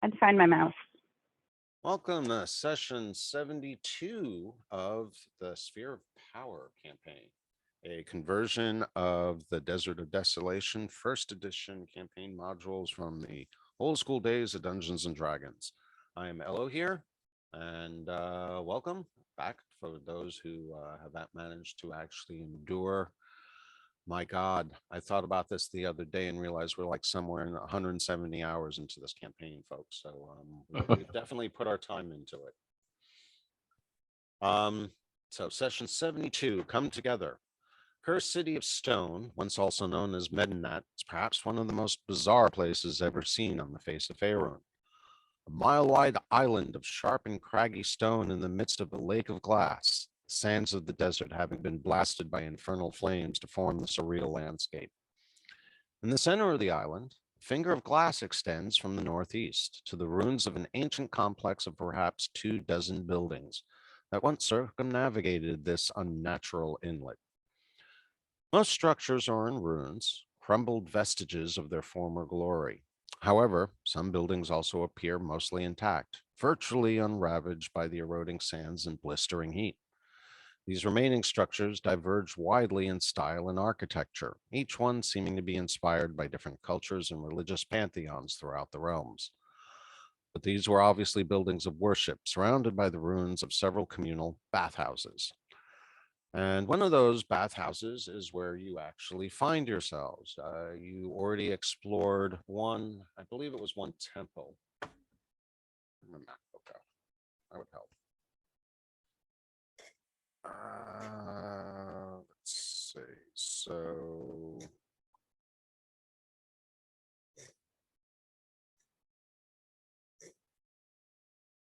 had to find my mouse. Welcome to session 72 of the Sphere of Power campaign, a conversion of the Desert of Desolation first edition campaign modules from the old school days of Dungeons and Dragons. I am Elohir, and welcome back for those who have not managed to actually endure. My God, I thought about this the other day and realized we're like somewhere in 170 hours into this campaign, folks. So we've definitely put our time into it. So session 72, come together. Cursed City of Stone, once also known as Medinat, is perhaps one of the most bizarre places ever seen on the face of Faerun. A mile-wide island of sharp and craggy stone in the midst of a lake of glass, the sands of the desert having been blasted by infernal flames to form the surreal landscape. In the center of the island, a finger of glass extends from the northeast to the ruins of an ancient complex of perhaps 24 buildings that once circumnavigated this unnatural inlet. Most structures are in ruins, crumbled vestiges of their former glory. However, some buildings also appear mostly intact, virtually unravaged by the eroding sands and blistering heat. These remaining structures diverge widely in style and architecture, each one seeming to be inspired by different cultures and religious pantheons throughout the realms. But these were obviously buildings of worship, surrounded by the ruins of several communal bathhouses. And one of those bathhouses is where you actually find yourselves. You already explored one, I believe it was one temple. Okay, that would help. Let's see. So,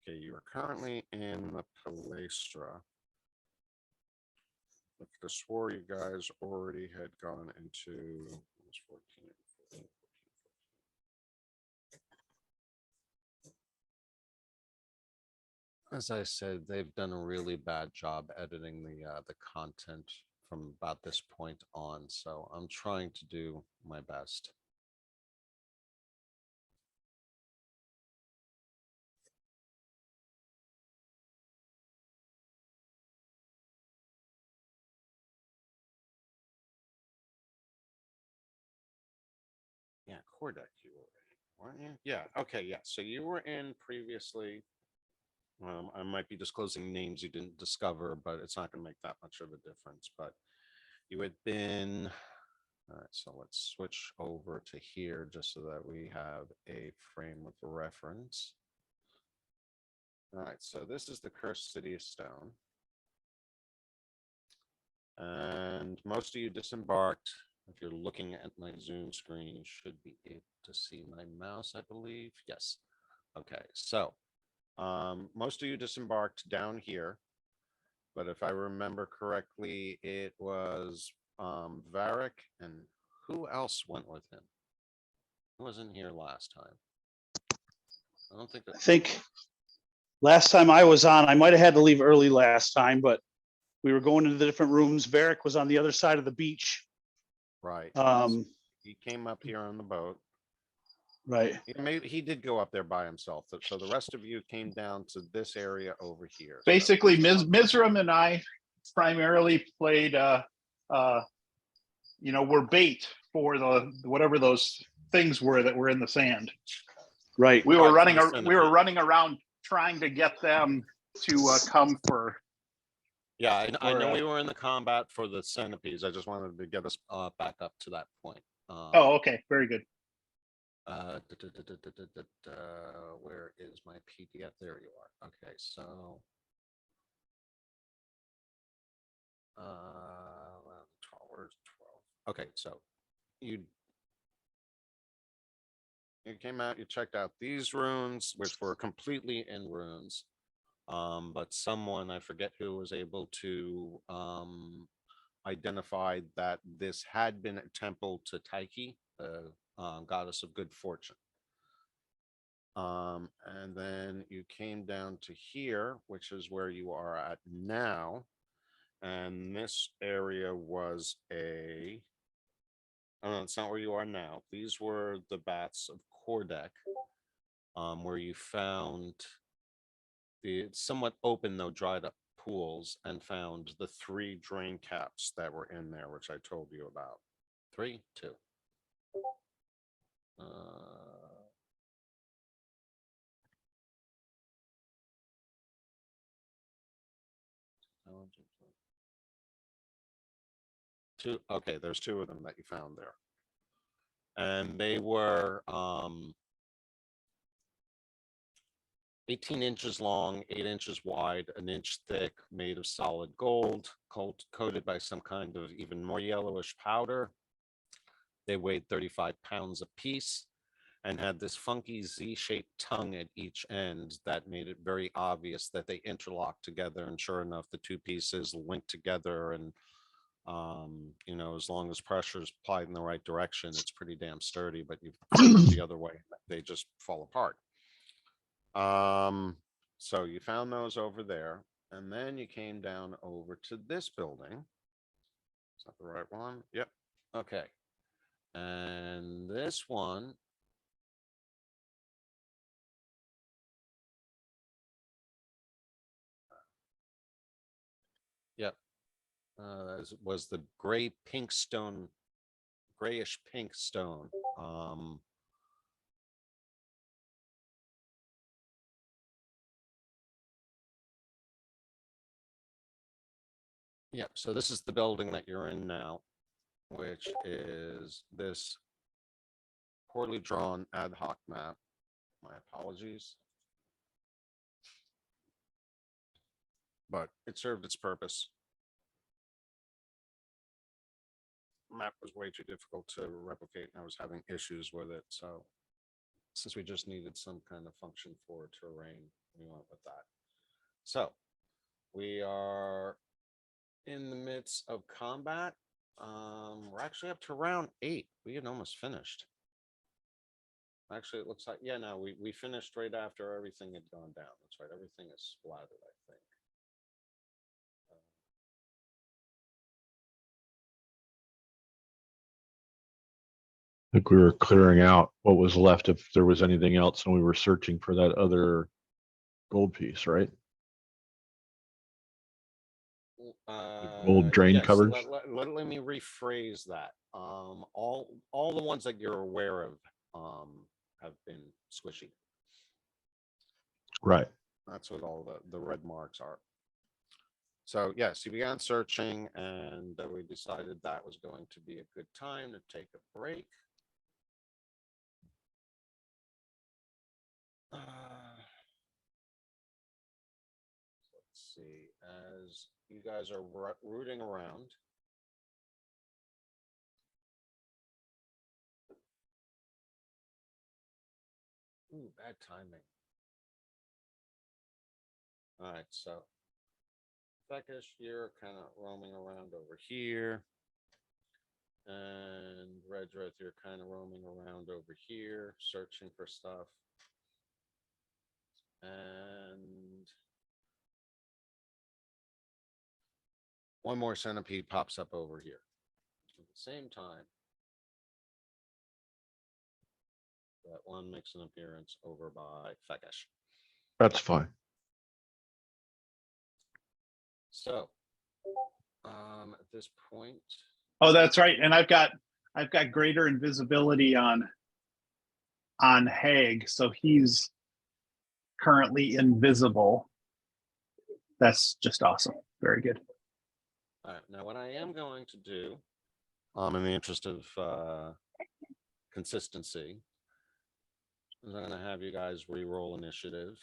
okay, you are currently in the Palestra. I could have swore you guys already had gone into 14, 14. As I said, they've done a really bad job editing the content from about this point on, so I'm trying to do my best. Yeah, Cordec, you were in, weren't you? Yeah, okay, yeah. So you were in previously. I might be disclosing names you didn't discover, but it's not going to make that much of a difference. But you had been. All right, so let's switch over to here just so that we have a frame of reference. All right, so this is the Cursed City of Stone. And most of you disembarked. If you're looking at my Zoom screen, you should be able to see my mouse, I believe. Yes. Okay, so most of you disembarked down here, but if I remember correctly, it was Varric, and who else went with him? Who wasn't here last time? I don't think that. I think last time I was on, I might have had to leave early last time, but we were going into the different rooms. Varric was on the other side of the beach. Right. He came up here on the boat. Right. He did go up there by himself. So the rest of you came down to this area over here. Basically, Mizram and I primarily played, we're bait for the whatever those things were that were in the sand. Right. We were running around trying to get them to come for. Yeah, I know we were in the combat for the centipedes. I just wanted to get us back up to that point. Oh, okay, very good. Where is my PDF? There you are. Okay, so where's 12? Okay, so you came out, you checked out these runes, which were completely in runes. But someone, I forget who, was able to identify that this had been a temple to Tyche, the goddess of good fortune. And then you came down to here, which is where you are at now. And this area was oh, no, it's not where you are now. These were the baths of Cordec. where you found the somewhat open, though dried up pools, and found the 3 drain caps that were in there, which I told you about. 3, 2. Two. Okay, there's 2 of them that you found there, and they were 18 inches long, 8 inches wide, an inch thick, made of solid gold, coated by some kind of even more yellowish powder. They weighed 35 pounds a piece and had this funky Z-shaped tongue at each end that made it very obvious that they interlocked together. And sure enough, the 2 pieces linked together, and you know, as long as pressure is applied in the right direction, it's pretty damn sturdy. But you flip it the other way, they just fall apart. So you found those over there, and then you came down over to this building. Is that the right one? Yep. Okay. And this one, yep, was the gray pink stone, grayish pink stone. Yep. So this is the building that you're in now, which is this poorly drawn ad hoc map. My apologies. But it served its purpose. Map was way too difficult to replicate, and I was having issues with it. So since we just needed some kind of function for terrain, we went with that. So we are in the midst of combat. We're actually up to round 8. We had almost finished. Actually, it looks like, yeah, no, we finished right after everything had gone down. That's right. Everything is splattered, I think. I think we were clearing out what was left if there was anything else, and we were searching for that other gold piece, right? Gold drain Yes, covers. let me rephrase that. All the ones that you're aware of have been squishy. Right. That's what all the red marks are. So yes, you began searching, and we decided that was going to be a good time to take a break. Let's see, as you guys are rooting around. Ooh, bad timing. All right, so Fekish, you're kind of roaming around over here. And Redrith, you're kind of roaming around over here, searching for stuff. And one more centipede pops up over here. At the same time, that one makes an appearance over by Fekish. That's fine. So, at this point, Oh, that's right. And I've got greater invisibility on Haig, so he's currently invisible. That's just awesome. Very good. all right, now what I am going to do, in the interest of consistency, is I'm going to have you guys re-roll initiative,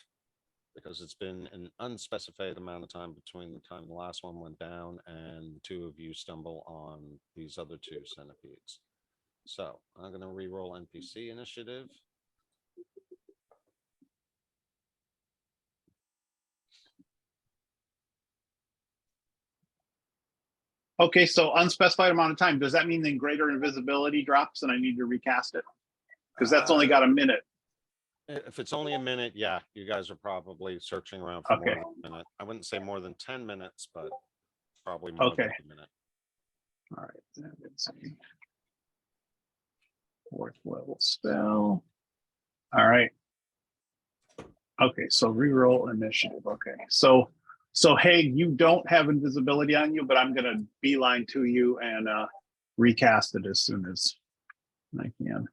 because it's been an unspecified amount of time between the time the last one went down and the 2 of you stumble on these other 2 centipedes. So I'm going to re-roll NPC initiative. Okay, so unspecified amount of time. Does that mean then greater invisibility drops and I need to recast it? Because that's only got a minute. If it's only a minute, yeah, you guys are probably searching around for more Okay. than a minute. I wouldn't say more than 10 minutes, but probably more than Okay. a minute. All right. Let's see. 4th level spell. All right. Okay, so reroll initiative. Okay, so hey, you don't have invisibility on you, but I'm gonna beeline to you and recast it as soon as I can.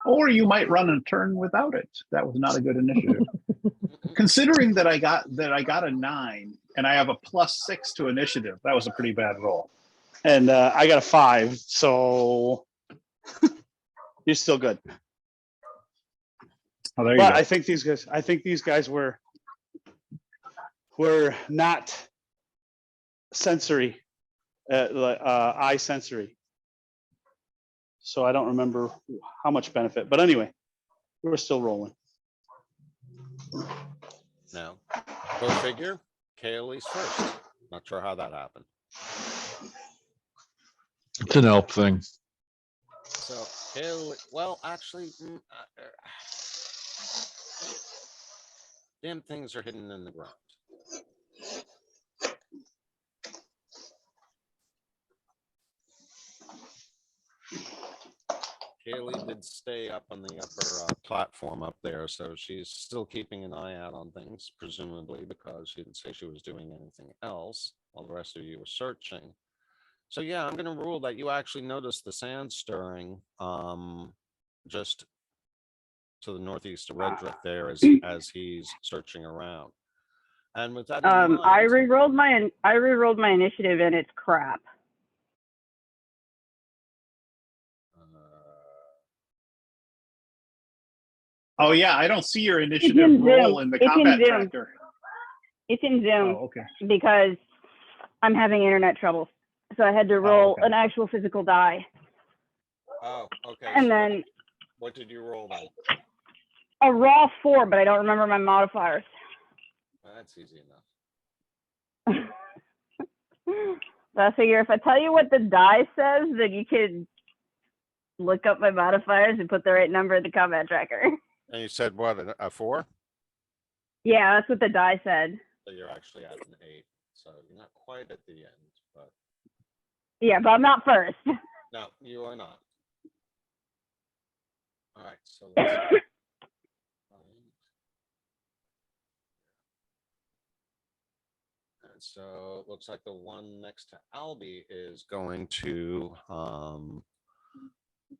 Or you might run a turn without it. That was not a good initiative. Considering that I got a 9 and I have a +6 to initiative, that was a pretty bad roll. And I got a 5, so you're still good. Oh, there you But go. I think these guys were not sensory, eye sensory. So I don't remember how much benefit, but anyway, we're still rolling. Now, go figure. Kaylee's first. Not sure how that happened. It's an elf thing. So Kaylee, well, actually, damn things are hidden in the ground. Kaylee did stay up on the upper platform up there, so she's still keeping an eye out on things, presumably because she didn't say she was doing anything else while the rest of you were searching. So yeah, I'm gonna rule that you actually noticed the sand stirring just to the northeast of Redrick there as he's searching around. And with that in I mind, re-rolled my initiative and it's crap. Oh yeah, I don't see your in initiative roll Zoom. in the It's in combat Zoom. tracker. It's in Zoom Oh, okay. because I'm having internet trouble. So I had to roll okay. an actual physical die. oh, okay. And so then what did you roll then? a raw 4, but I don't remember my modifiers. That's easy enough. So I figure if I tell you what the die says, then you can look up my modifiers and put the right number in the combat tracker. And you said what, a 4? Yeah, that's what the die said. So you're actually at an 8. So you're not quite at the end, but Yeah, but I'm not first. no, you are not. All right, so let's and so it looks like the one next to Albie is going to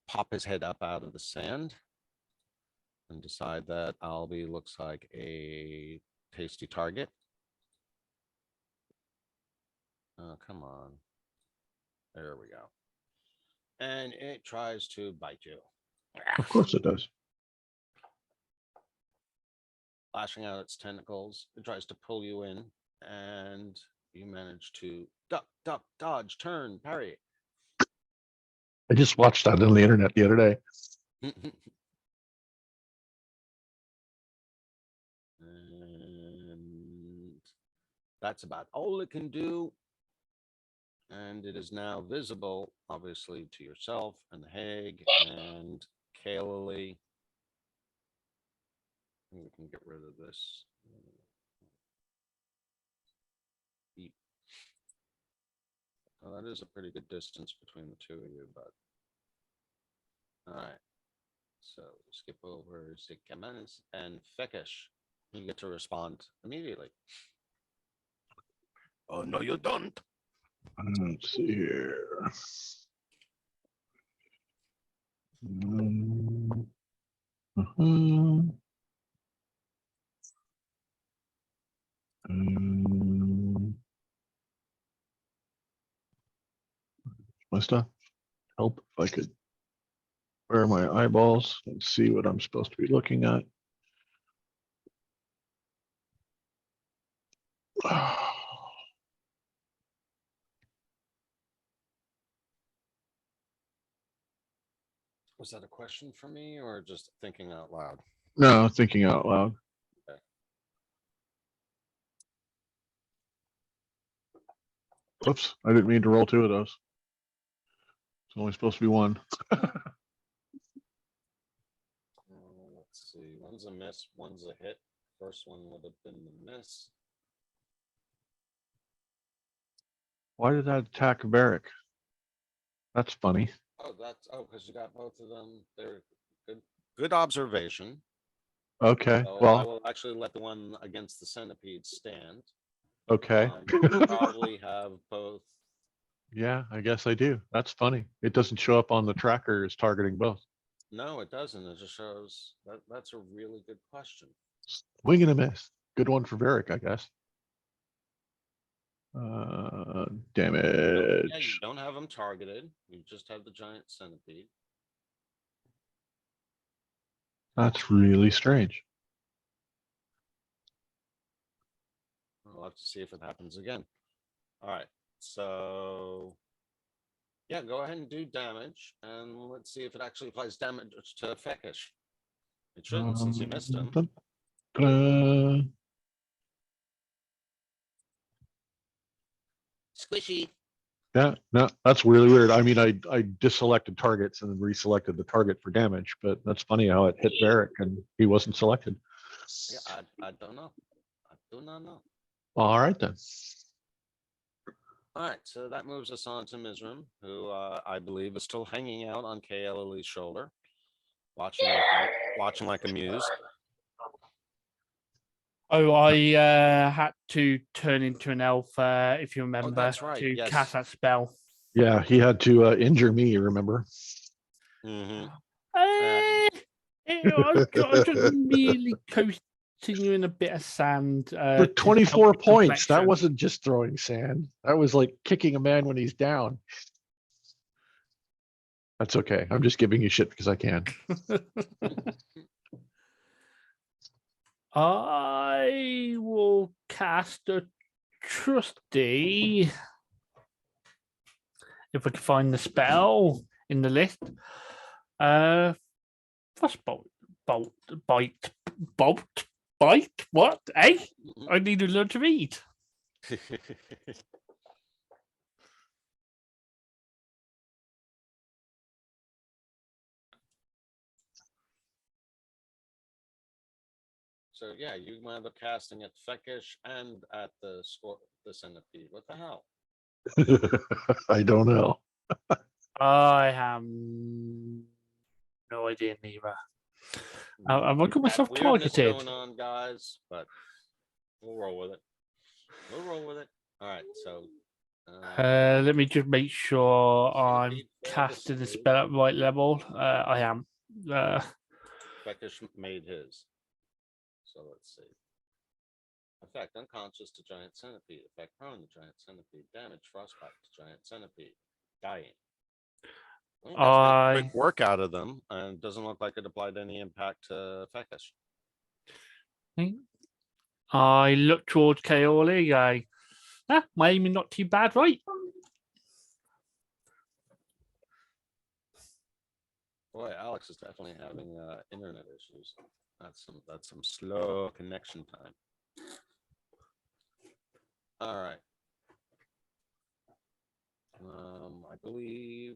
pop his head up out of the sand and decide that Albie looks like a tasty target. Oh, come on. There we go. And it tries to bite you. Of course it does. Lashing out its tentacles, it tries to pull you in, and you manage to duck, dodge, turn, parry. I just watched that on the internet the other day. And that's about all it can do. And it is now visible, obviously, to yourself and Haig and Kaylee. We can get rid of this. Well, that is a pretty good distance between the two of you, but all right. So skip over Sikemens and Fekish. You get to respond immediately. Oh no, you don't. Let's see here. Mhm. My stuff. Help if I could wear my eyeballs and see what I'm supposed to be looking at. Was that a question for me or just thinking out loud? No, thinking out loud. Okay. Oops, I didn't mean to roll 2 of those. It's only supposed to be 1. Let's see. One's a miss, one's a hit. First one would have been the miss. Why did that attack Varric? That's funny. Oh, because you got both of them. They're good observation. Okay, So I well, will actually let the one against the centipede stand. okay. You probably have both. Yeah, I guess I do. That's funny. It doesn't show up on the tracker as targeting both. No, it doesn't. It just shows that's a really good question. Wing and a miss. Good one for Varric, I guess. Yeah, you Damage. don't have them targeted. You just have the giant centipede. That's really strange. We'll have to see if it happens again. All right, so yeah, go ahead and do damage, and let's see if it actually applies damage to Feckish. It shouldn't, since you missed him. Squishy. Yeah, no, that's really weird. I mean, I deselected targets and then reselected the target for damage, but that's funny how it hit Varric and he wasn't selected. Yeah, I don't know. I do not know. All right then. All right, so that moves us on to Mizram, who I believe is still hanging out on KLL's shoulder, watching like amused. Oh, I had to turn into an elf, if you remember, that's right, to yes. cast that spell. Yeah, he had to injure me, you remember? Mm-hmm. I was just merely coasting you in a bit of sand. For to 24 help with points. That complexion. wasn't just throwing sand. That was like kicking a man when he's down. That's okay. I'm just giving you shit because I can. I will cast a trusty. If I can find the spell in the list. Frostbolt, bite. What? Eh? I need to learn to read. So yeah, you wind up casting at Feckish and at the centipede. What the hell? I don't know. I have no idea neither. I got Got myself weirdness targeted. going on, guys, but we'll roll with it. We'll roll with it. All right, so Let me just make sure I'm Centipede failed to casting the save. spell at the right level. I am. Feckish made his. So let's see. Effect unconscious to giant centipede. Effect prone to giant centipede. Damage frostbite to giant centipede. Dying. Well, you guys made quick work out of them, and it doesn't look like it applied any impact to Feckish. I look towards Kaoli. My aiming not too bad, right? Boy, Alex is definitely having internet issues. That's some slow connection time. All right. I believe.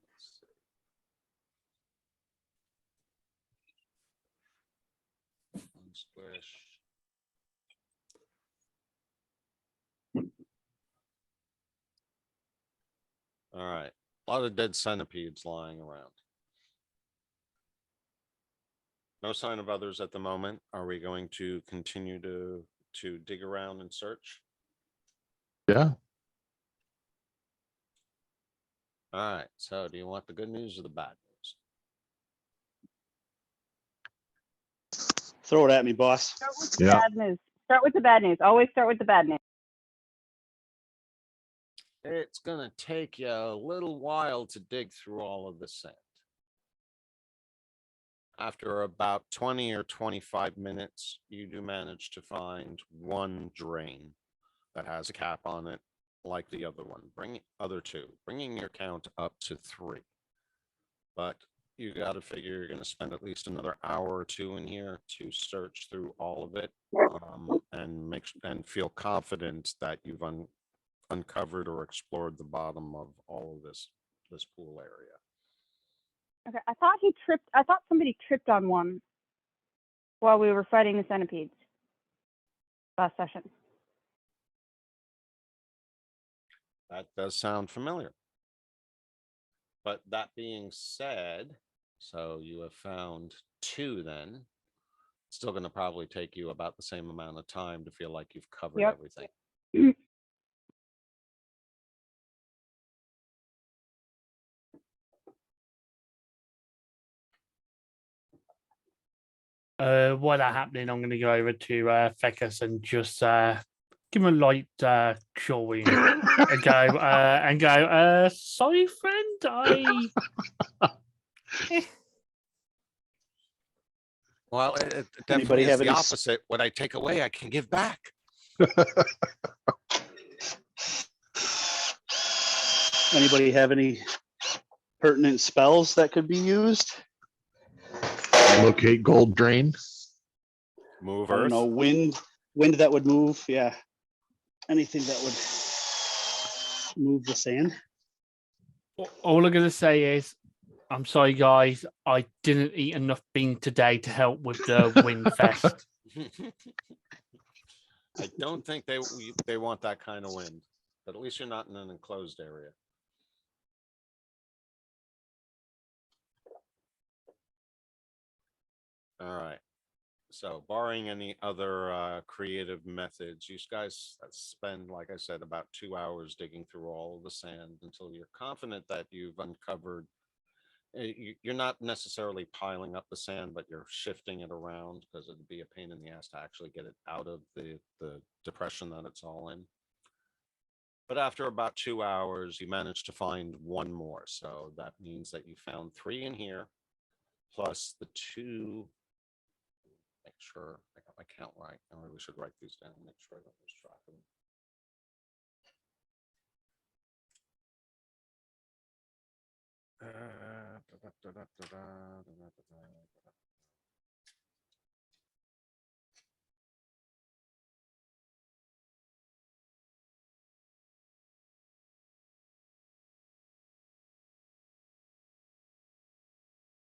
Let's see. Squish. All right. A lot of dead centipedes lying around. No sign of others at the moment. Are we going to continue to dig around and search? Yeah. All right. So do you want the good news or the bad news? Throw it at me, boss. Start with the Yeah. bad news. Start with the bad news. Always start with the bad news. It's going to take you a little while to dig through all of the sand. After about 20 or 25 minutes, you do manage to find one drain that has a cap on it, like the other one. Other two, bringing your count up to 3. But you got to figure you're going to spend at least another hour or 2 in here to search through all of it, and feel confident that you've uncovered or explored the bottom of all of this pool area. Okay, I thought somebody tripped on one while we were fighting the centipedes last session. That does sound familiar. But that being said, so you have found 2 then. It's still going to probably take you about the same amount of time to feel like you've covered Yep. everything. While that happening, I'm going to go over to Fecus and just give him a light showing and go, sorry, friend, I. Well, it Anybody definitely is have the any opposite. What I take away, I can give back. Anybody have any pertinent spells that could be used? Locate gold drain. Move I don't Earth. know, wind that would move, yeah. Anything that would move the sand. All I'm going to say is, I'm sorry, guys. I didn't eat enough bean today to help with the wind fest. I don't think they want that kind of wind, but at least you're not in an enclosed area. All right. So, barring any other creative methods, you guys spend, like I said, about 2 hours digging through all of the sand until you're confident that you've uncovered. You're not necessarily piling up the sand, but you're shifting it around because it'd be a pain in the ass to actually get it out of the depression that it's all in. But after about 2 hours, you manage to find 1 more. So that means that you found 3 in here, plus the 2. Make sure I got my count right. I really should write these down. Make sure I don't lose track of them.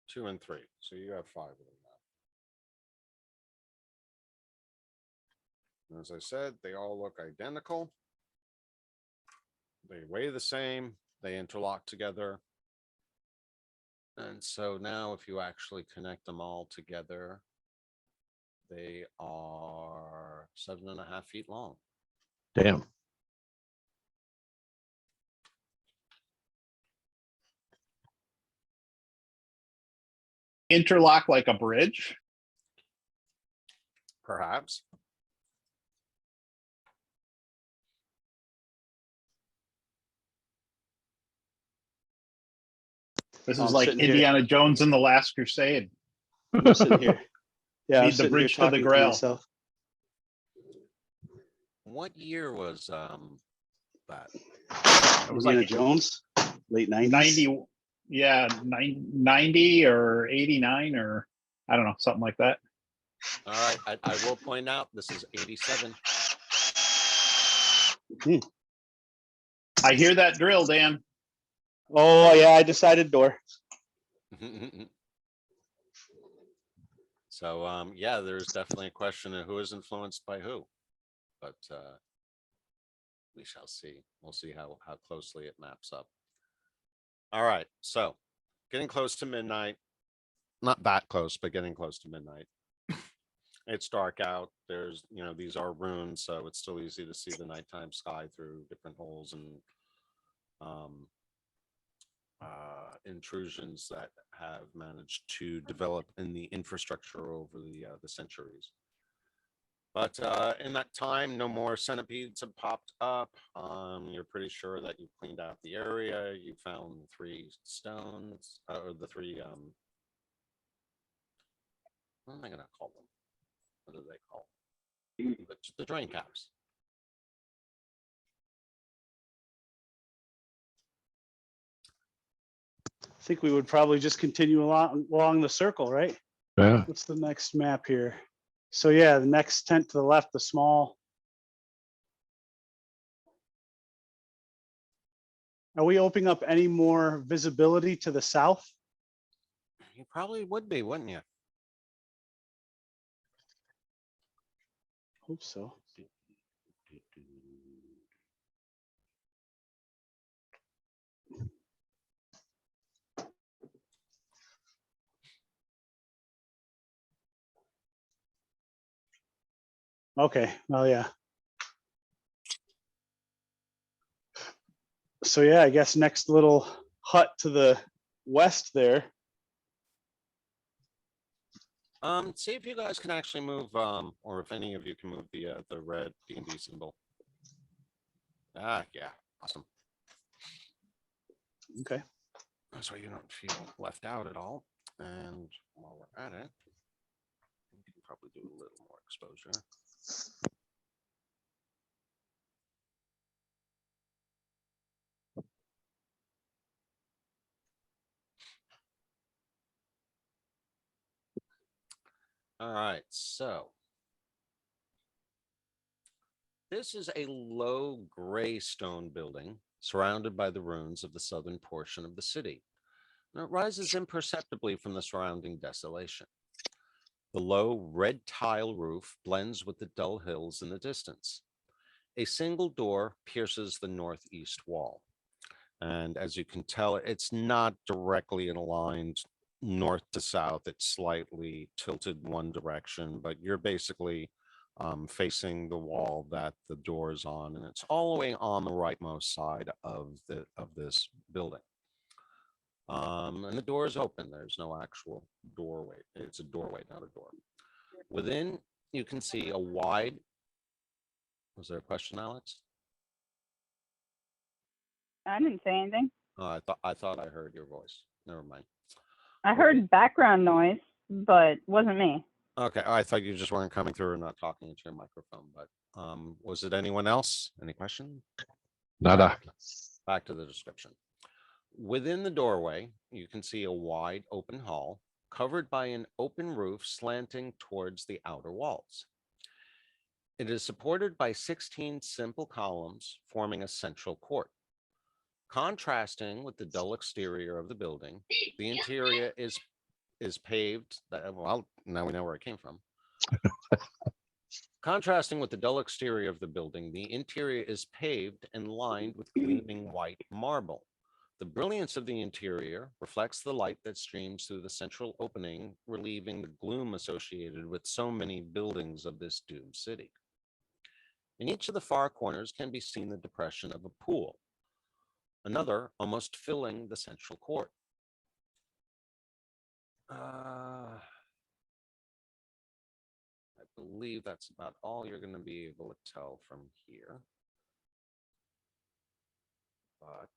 Two and 3. So you have 5 of them now. And as I said, they all look identical. They weigh the same. They interlock together. And so now if you actually connect them all together, they are 7.5 feet long. Damn. Interlock like a bridge. Perhaps. This I'm is like sitting here. Indiana Jones and the Last Crusade. I'm sitting here. Yeah, I'm Need the sitting here bridge to the talking Grail. myself. What year was that? It was Indiana like Jones, late 90s. 90, yeah, 90 or 89 or I don't know, something like that. All right, I will point out this is 87. I hear that drill, Dan. Oh yeah, I decided door. So yeah, there's definitely a question of who is influenced by who, but we shall see. We'll see how closely it maps up. All right, so getting close to midnight, not that close, but getting close to midnight. It's dark out. There's, these are runes, so it's still easy to see the nighttime sky through different holes and intrusions that have managed to develop in the infrastructure over the centuries. But in that time, no more centipedes have popped up. You're pretty sure that you've cleaned out the area. You found 3 stones, or the 3, what am I going to call them? What do they call them? The drain caps. I think we would probably just continue along the circle, right? Yeah. What's the next map here? So yeah, the next tent to the left, the small. Are we opening up any more visibility to the south? You probably would be, wouldn't you? Hope so. Okay, oh yeah. So yeah, I guess next little hut to the west there. See if you guys can actually move, or if any of you can move the red D&D symbol. Ah, yeah, awesome. Okay. So you don't feel left out at all. And while we're at it, we can probably do a little more exposure. All right, so this is a low gray stone building surrounded by the ruins of the southern portion of the city. And it rises imperceptibly from the surrounding desolation. The low red tile roof blends with the dull hills in the distance. A single door pierces the northeast wall. And as you can tell, it's not directly aligned north to south. It's slightly tilted one direction, but you're basically facing the wall that the door is on, and it's all the way on the rightmost side of this building. And the door is open. There's no actual doorway. It's a doorway, not a door. Within, you can see a wide. Was there a question, Alex? I didn't say anything. Oh, I thought I heard your voice. Never mind. I heard background noise, but wasn't me. Okay, I thought you just weren't coming through or not talking into your microphone. But was it anyone else? Any question? Nada. Back to the description. Within the doorway, you can see a wide open hall covered by an open roof slanting towards the outer walls. It is supported by 16 simple columns forming a central court. Contrasting with the dull exterior of the building, the interior is paved. Well, now we know where it came from. Contrasting with the dull exterior of the building, the interior is paved and lined with gleaming white marble. The brilliance of the interior reflects the light that streams through the central opening, relieving the gloom associated with so many buildings of this doomed city. In each of the far corners can be seen the depression of a pool, another almost filling the central court. I believe that's about all you're going to be able to tell from here. But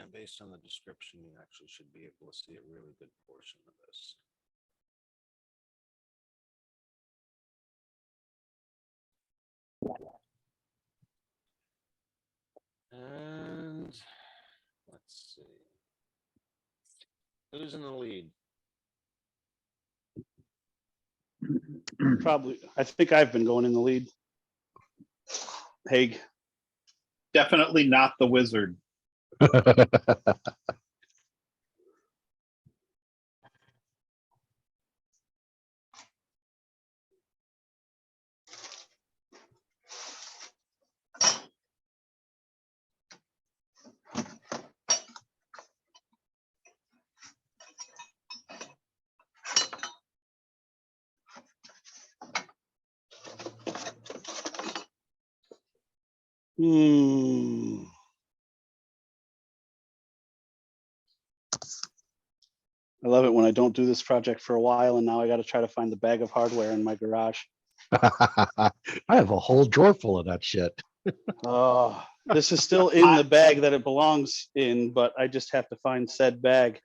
and based on the description, you actually should be able to see a really good portion of this. And let's see. Who's in the lead? Probably, I think I've been going in the lead. Haig. Definitely not the wizard. I love it when I don't do this project for a while and now I got to try to find the bag of hardware in my garage. I have a whole drawer full of that shit. Oh, this is still in the bag that it belongs in, but I just have to find said bag.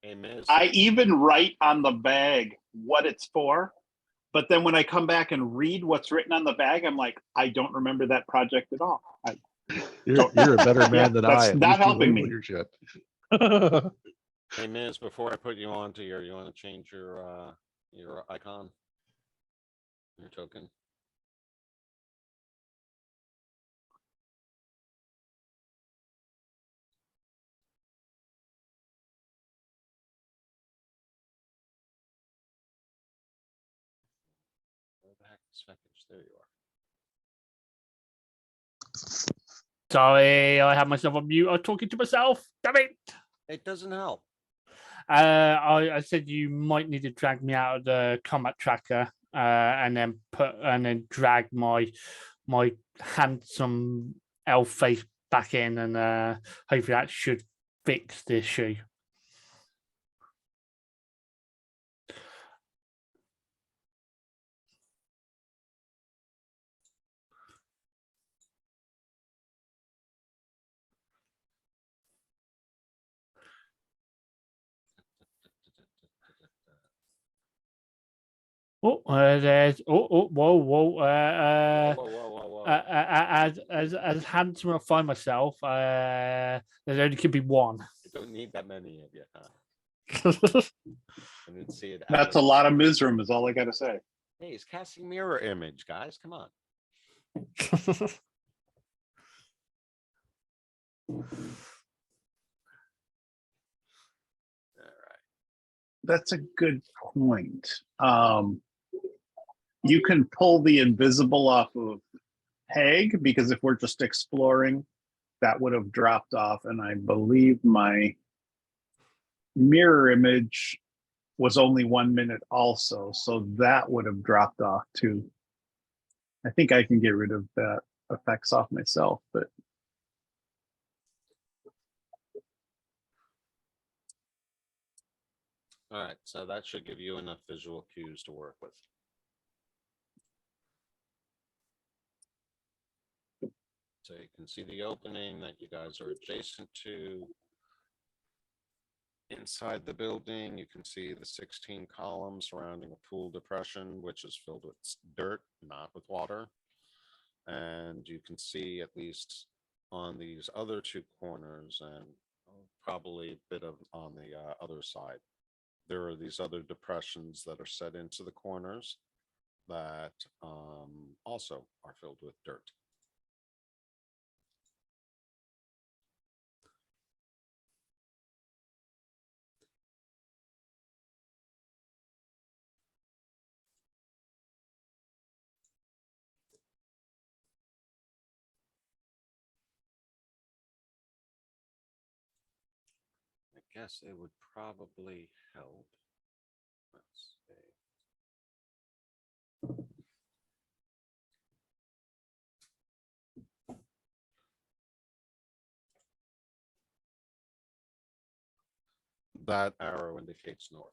Hey, Miz. I even write on the bag what it's for. but then when I come back and read what's written on the bag, I'm like, I don't remember that project at all. You're a better man Yeah, than that's I. At not least you helping label me. your shit. Hey, Miz, before I put you onto here, you want to change your icon, your token? Where the heck is Feckage? There you are. Sorry, I had myself on mute. I was talking to myself. Damn it. It doesn't help. I said you might need to drag me out of the combat tracker, and then drag my handsome elf face back in, and hopefully that should fix the issue. Oh, there's whoa. Whoa, whoa, whoa, whoa. As handsome as I find myself, there only could be one. You don't need that many of you, huh? I didn't see it. That's a lot of Mizram, is all I got to say. Hey, he's casting mirror image, guys. Come on. All right. That's a good point. You can pull the invisible off of Hague, because if we're just exploring, that would have dropped off. And I believe my mirror image was only 1 minute also. So that would have dropped off too. I think I can get rid of that effects off myself, but All right, so that should give you enough visual cues to work with. So you can see the opening that you guys are adjacent to. Inside the building, you can see the 16 columns surrounding a pool depression, which is filled with dirt, not with water. And you can see, at least on these other two corners, and probably a bit of on the other side, there are these other depressions that are set into the corners that also are filled with dirt. I guess it would probably help. Let's see. That arrow indicates north.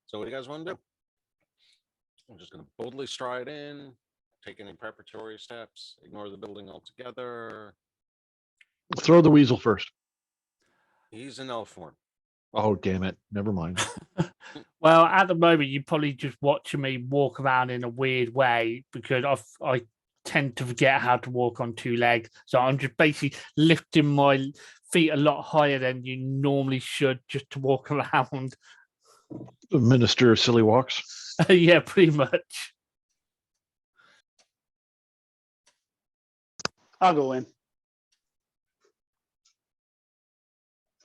So what do you guys want to do? I'm just going to boldly stride in, take any preparatory steps, ignore the building altogether. Throw the weasel first. He's in elf form. Oh, damn it. Never mind. Well, at the moment, you're probably just watching me walk around in a weird way because I tend to forget how to walk on two legs. So I'm just basically lifting my feet a lot higher than you normally should just to walk around. The minister of silly walks. Yeah, pretty much. I'll go in.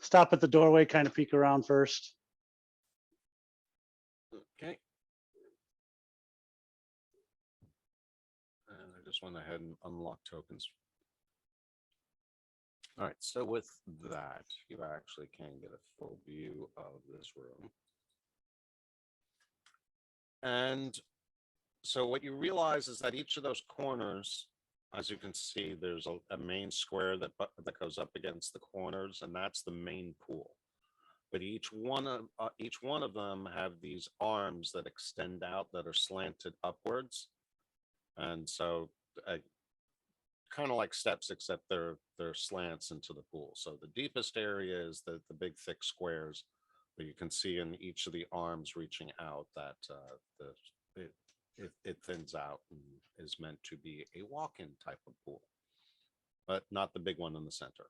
Stop at the doorway, kind of peek around first. Okay. And I just went ahead and unlock tokens. All right, so with that, you actually can get a full view of this room. And so what you realize is that each of those corners, as you can see, there's a main square that goes up against the corners, and that's the main pool. but each one of them have these arms that extend out that are slanted upwards, and so kind of like steps, except they're slants into the pool. So the deepest area is the big thick squares, but you can see in each of the arms reaching out that it thins out and is meant to be a walk-in type of pool, but not the big one in the center.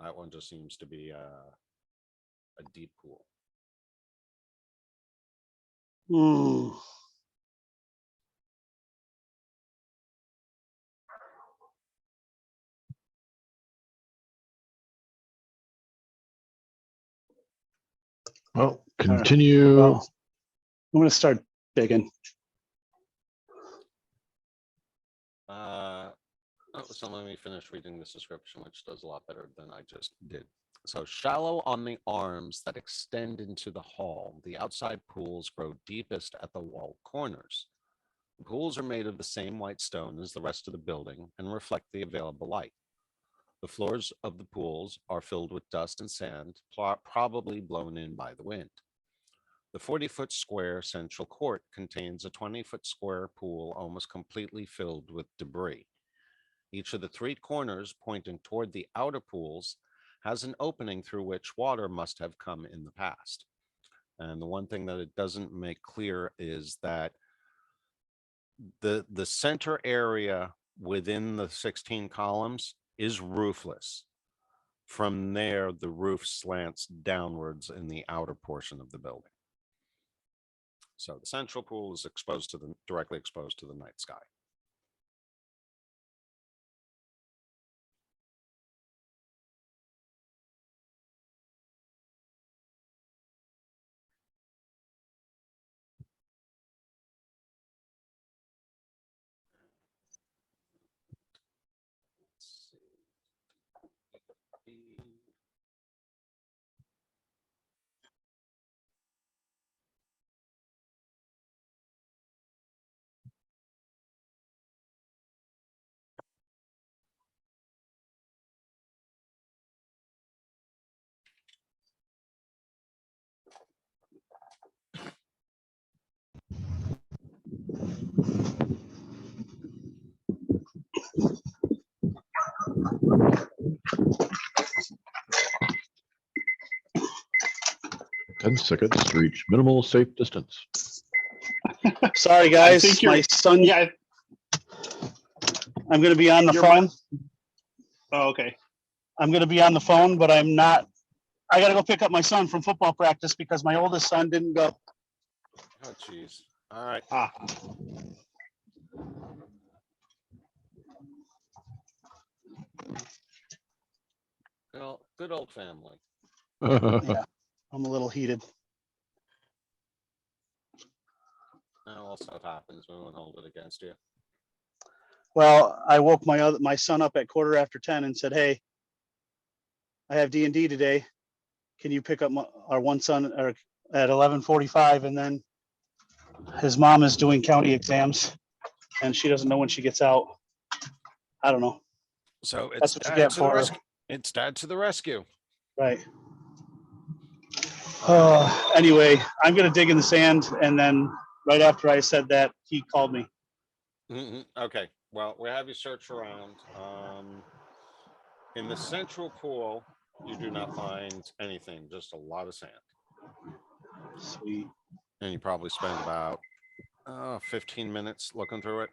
That one just seems to be a deep pool. Ooh. Well, continue. Well, I'm gonna start digging. So let me finish reading this description, which does a lot better than I just did. So shallow on the arms that extend into the hall, the outside pools grow deepest at the wall corners. The pools are made of the same white stone as the rest of the building and reflect the available light. The floors of the pools are filled with dust and sand, probably blown in by the wind. The 40-foot square central court contains a 20-foot square pool almost completely filled with debris. Each of the three corners pointing toward the outer pools has an opening through which water must have come in the past. And the one thing that it doesn't make clear is that the center area within the 16 columns is roofless. From there, the roof slants downwards in the outer portion of the building. So the central pool is directly exposed to the night sky. Let's see. 10 seconds to reach minimal safe distance. Sorry, I guys. think you're- My son. Yeah. I'm gonna be on the Your phone. Oh, okay. I'm gonna be on the phone, but I'm not. I gotta go pick up my son from football practice because my oldest son didn't go. Oh, geez. All right. Ah, Well, good old family. Yeah, I'm a little heated. All stuff happens. We won't hold it against you. Well, I woke my son up at 10:15 and said, "Hey, I have D&D today. Can you pick up our one son at 11:45?" And then his mom is doing county exams, and she doesn't know when she gets out. I don't know. So That's it's what you dad get to the for rescue. It's dad to the rescue. right. Anyway, I'm gonna dig in the sand, and then right after I said that, he called me. Okay. Well, we have you search around. In the central pool, you do not find anything, just a lot of sand. Sweet. And you probably spend about 15 minutes looking through it.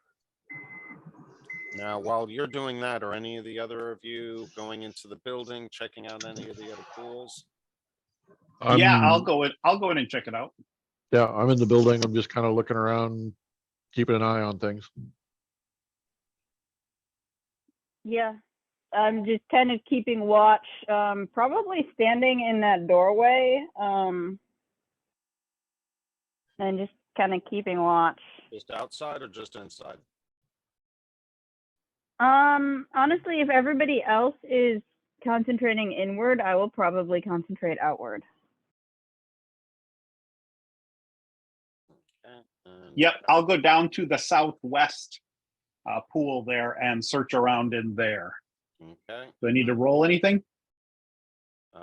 Now, while you're doing that, are any of the other of you going into the building, checking out any of the other pools? yeah, I'll I'm, go in. I'll go in and check it out. yeah, I'm in the building. I'm just kind of looking around, keeping an eye on things. Yeah, I'm just kind of keeping watch, probably standing in that doorway, and just kind of keeping watch. Just outside or just inside? Honestly, if everybody else is concentrating inward, I will probably concentrate outward. Okay. And Yep, I'll go down to the southwest pool there and search around in there. Okay. Do I need to roll anything? Uh,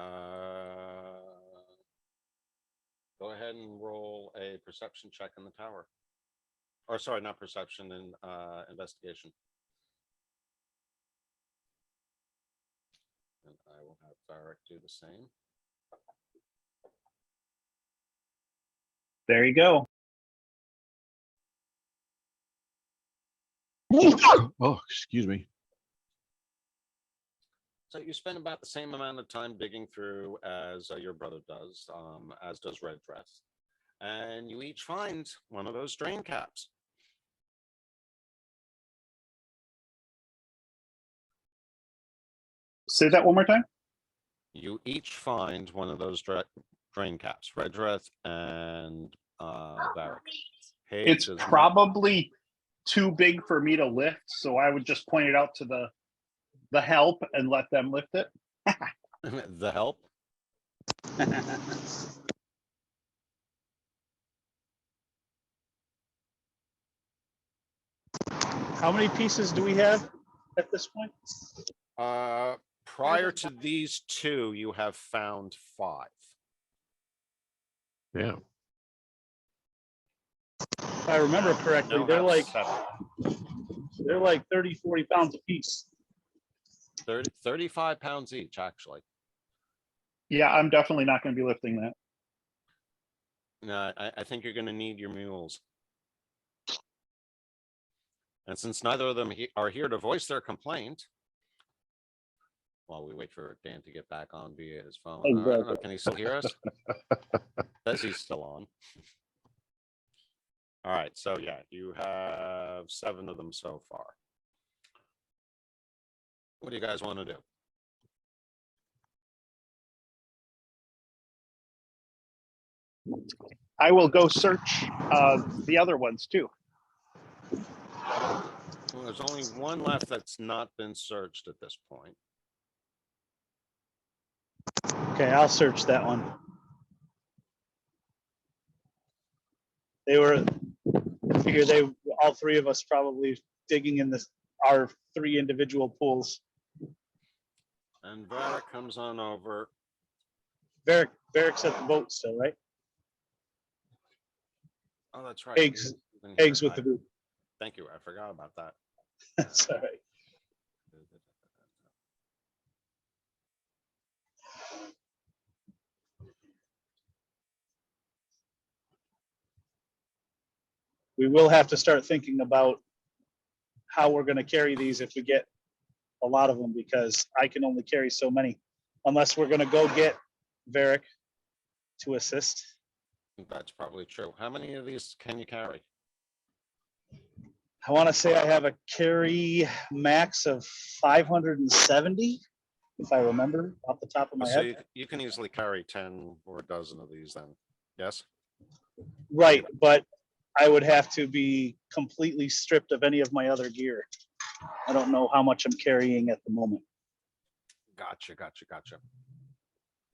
ahead and roll a perception check in the tower. Or sorry, not perception, and investigation. And I will have Varric do the same. There you go. Oh, excuse me. So you spend about the same amount of time digging through as your brother does, as does Red Dress. And you each find one of those drain caps. Say that one more time. You each find one of those drain caps, Red Dress and Varric. It's probably too big for me to lift, so I would just point it out to the help and let them lift it. The help. How many pieces do we have at this point? Prior to these two, you have found 5. Yeah. If I remember correctly, Now they're have like 7. 30, 40 pounds a piece. 35 pounds each, actually. Yeah, I'm definitely not going to be lifting that. No, I think you're going to need your mules. And since neither of them are here to voice their complaint, while we wait for Dan to get back on via his phone. I don't know, can he still hear us? Says he's still on. All right, so yeah, you have 7 of them so far. What do you guys want to do? I will go search the other ones too. Well, there's only one left that's not been searched at this point. Okay, I'll search that one. They were, I figure all 3 of us probably digging in our 3 individual pools. And Varric comes on over. Barracks at the boat still, right? Oh, that's right. Eggs with the group. Thank you. I forgot about that. That's all right. We will have to start thinking about how we're going to carry these if we get a lot of them, because I can only carry so many, unless we're going to go get Varric to assist. That's probably true. How many of these can you carry? I want to say I have a carry max of 570, if I remember off the top of my So head. you can easily carry 10 or a dozen of these then. Yes? Right, but I would have to be completely stripped of any of my other gear. I don't know how much I'm carrying at the moment. Gotcha. And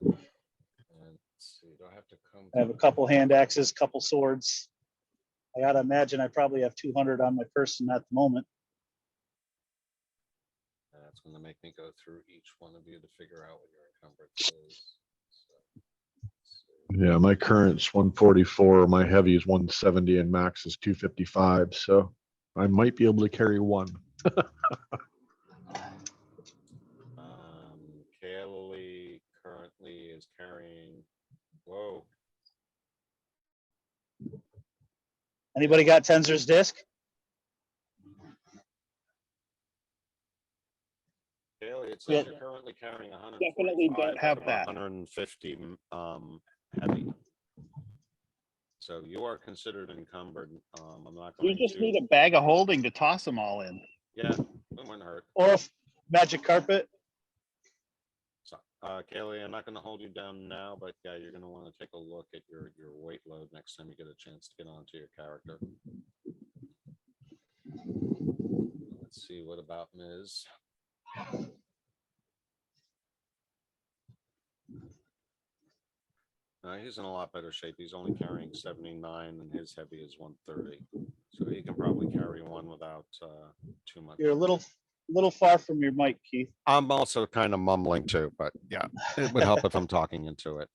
let's see, do I have to come? I have a couple hand axes, couple swords. I gotta imagine I probably have 200 on my person at the moment. That's going to make me go through each one of you to figure out what your encumbrance is. So, Yeah, my current's 144, my heavy is 170, and max is 255. So I might be able to carry 1. Kaylee currently is carrying. Whoa. Anybody got Tenzer's disc? Kaylee, it says you're currently carrying 100. Definitely don't have that. 150 heavy. So you are considered encumbered. I'm not going You just to. need a bag of holding to toss them all in. Yeah, it wouldn't hurt. Or magic carpet? So, Kaylee, I'm not going to hold you down now, but yeah, you're going to want to take a look at your weight load next time you get a chance to get onto your character. Let's see, what about Ms. He's in a lot better shape. He's only carrying 79 and his heavy is 130. So he can probably carry 1 without too much. You're a little far from your mic, Keith. I'm also kind of mumbling too, but yeah, it would help if I'm talking into it.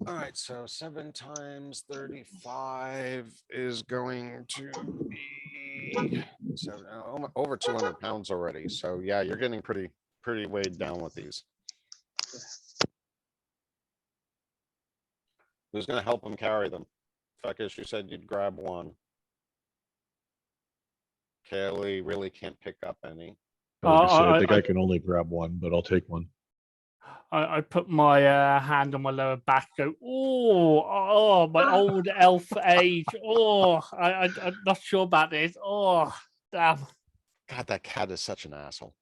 All right, so 7 times 35 is going to be over 200 pounds already. So yeah, you're getting pretty weighed down with these. Who's going to help them carry them? Feckish, you said you'd grab one. Kelly really can't pick up any. I was gonna say, I think I- I can only grab one, but I'll take one. I put my hand on my lower back. Go, oh, my old elf age. I'm not sure about this. Oh, damn. God, that cat is such an asshole.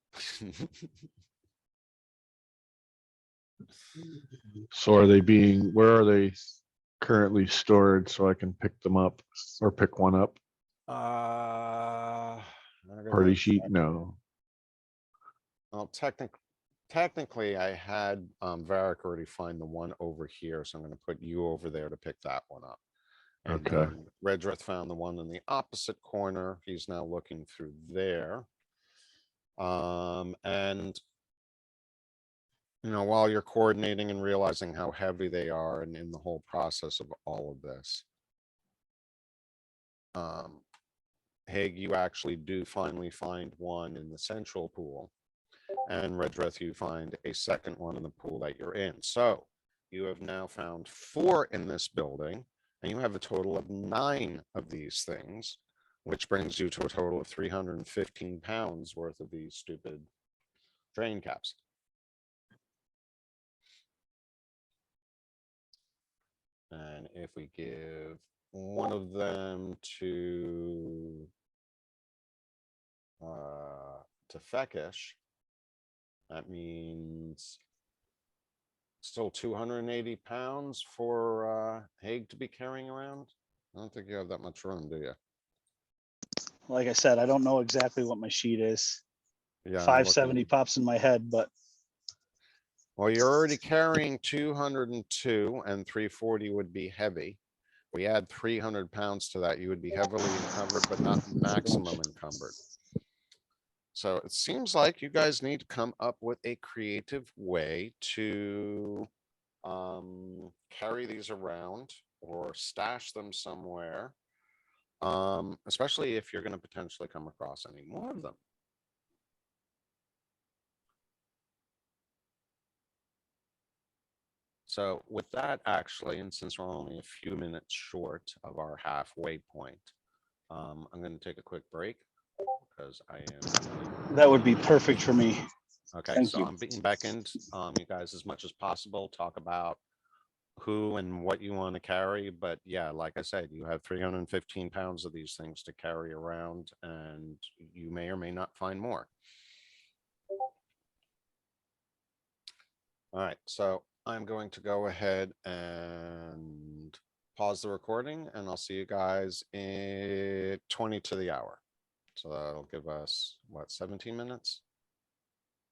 So where are they currently stored so I can pick them up or pick one up? Party sheet? No. Well, technically, I had Varric already find the one over here, so I'm going to put you over there to pick that one up. And Okay. then Redrith found the one in the opposite corner. He's now looking through there. And while you're coordinating and realizing how heavy they are, and in the whole process of all of this, Haig, you actually do finally find one in the central pool. And Redrith, you find a second one in the pool that you're in. So you have now found 4 in this building, and you have a total of 9 of these things, which brings you to a total of 315 pounds worth of these stupid drain caps. And if we give one of them to Feckish, that means still 280 pounds for Haig to be carrying around. I don't think you have that much room, do you? Like I said, I don't know exactly what my sheet is. Yeah, I'm 570 looking. pops in my head, but Well, you're already carrying 202, and 340 would be heavy. We add 300 pounds to that, you would be heavily encumbered, but not maximum encumbered. So it seems like you guys need to come up with a creative way to carry these around or stash them somewhere, especially if you're going to potentially come across any more of them. So with that, actually, and since we're only a few minutes short of our halfway point, I'm going to take a quick break because I am. that would be perfect for me. Okay, Thank so you. I'm beating back into you guys as much as possible, talk about who and what you want to carry. But yeah, like I said, you have 315 pounds of these things to carry around, and you may or may not find more. All right, so I'm going to go ahead and pause the recording, and I'll see you guys at 20 to the hour. So that'll give us, what, 17 minutes?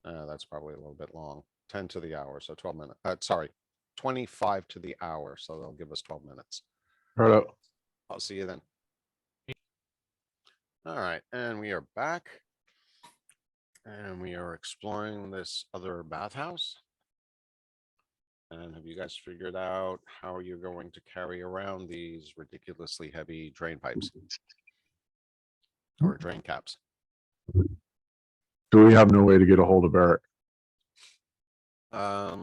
That's probably a little bit long. 10 to the hour, so 12 minutes. Sorry, 25 to the hour, so they'll give us 12 minutes. Right up. I'll see you then. All right, and we are back. And we are exploring this other bathhouse. And have you guys figured out how you're going to carry around these ridiculously heavy drain pipes? Or drain caps? Do we have no way to get a hold of Eric? I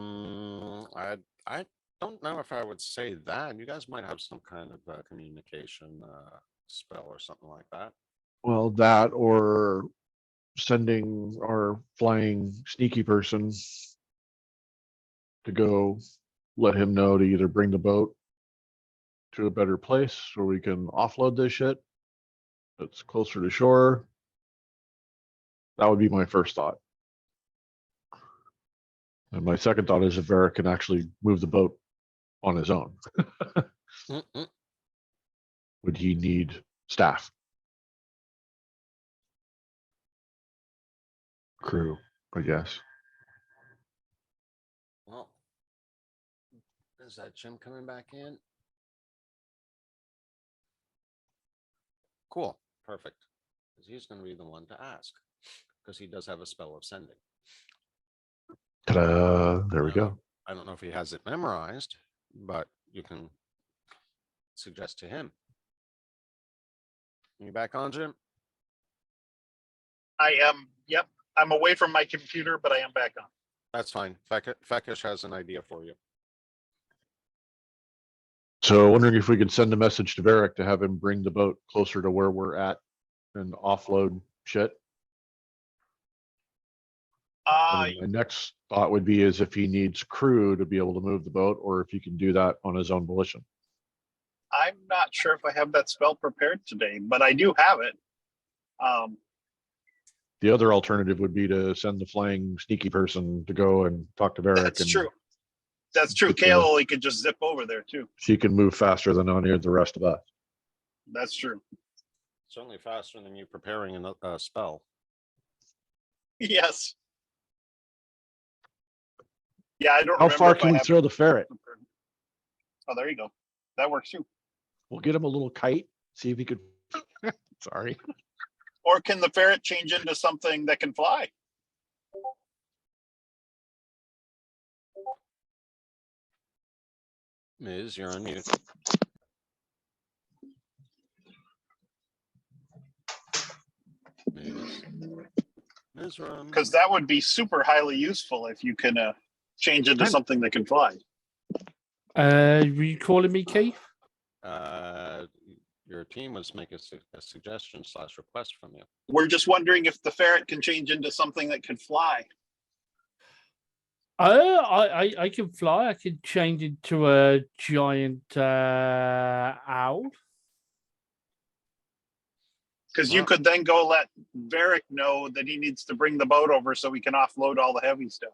don't know if I would say that. You guys might have some kind of communication spell or something like that. Well, that or sending our flying sneaky person to go let him know to either bring the boat to a better place where we can offload this shit that's closer to shore. That would be my first thought. And my second thought is if Eric can actually move the boat on his own, would he need staff? Crew, I guess. Well, is that Jim coming back in? Cool, perfect. Because he's going to be the one to ask, because he does have a spell of sending. Ta-da! There we go. I don't know if he has it memorized, but you can suggest to him. You back on, Jim? I am, yep, I'm away from my computer, but I am back on. That's fine. Fekish has an idea for you. So wondering if we could send a message to Varric to have him bring the boat closer to where we're at and offload shit. And then my next thought would be is if he needs crew to be able to move the boat, or if he can do that on his own volition. I'm not sure if I have that spell prepared today, but I do have it. The other alternative would be to send the flying sneaky person to go and talk to Varric. That's and true. That's true. But, Kaylee could just zip over there too. She can move faster than any of the rest of us. That's true. Certainly faster than you preparing a spell. Yes. Yeah, I don't How remember far if I can we have throw it the ferret? prepared. Oh, there you go. That works too. We'll get him a little kite, see if he could. Sorry. Or can the ferret change into something that can fly? Miz, you're on mute. Miz, run. Because that would be super highly useful if you can change into something that can fly. Were you calling me Keith? Your team was making a suggestion / request from you. We're just wondering if the ferret can change into something that can fly. I can fly. I can change into a giant owl. Because you could then go let Varric know that he needs to bring the boat over so we can offload all the heavy stuff.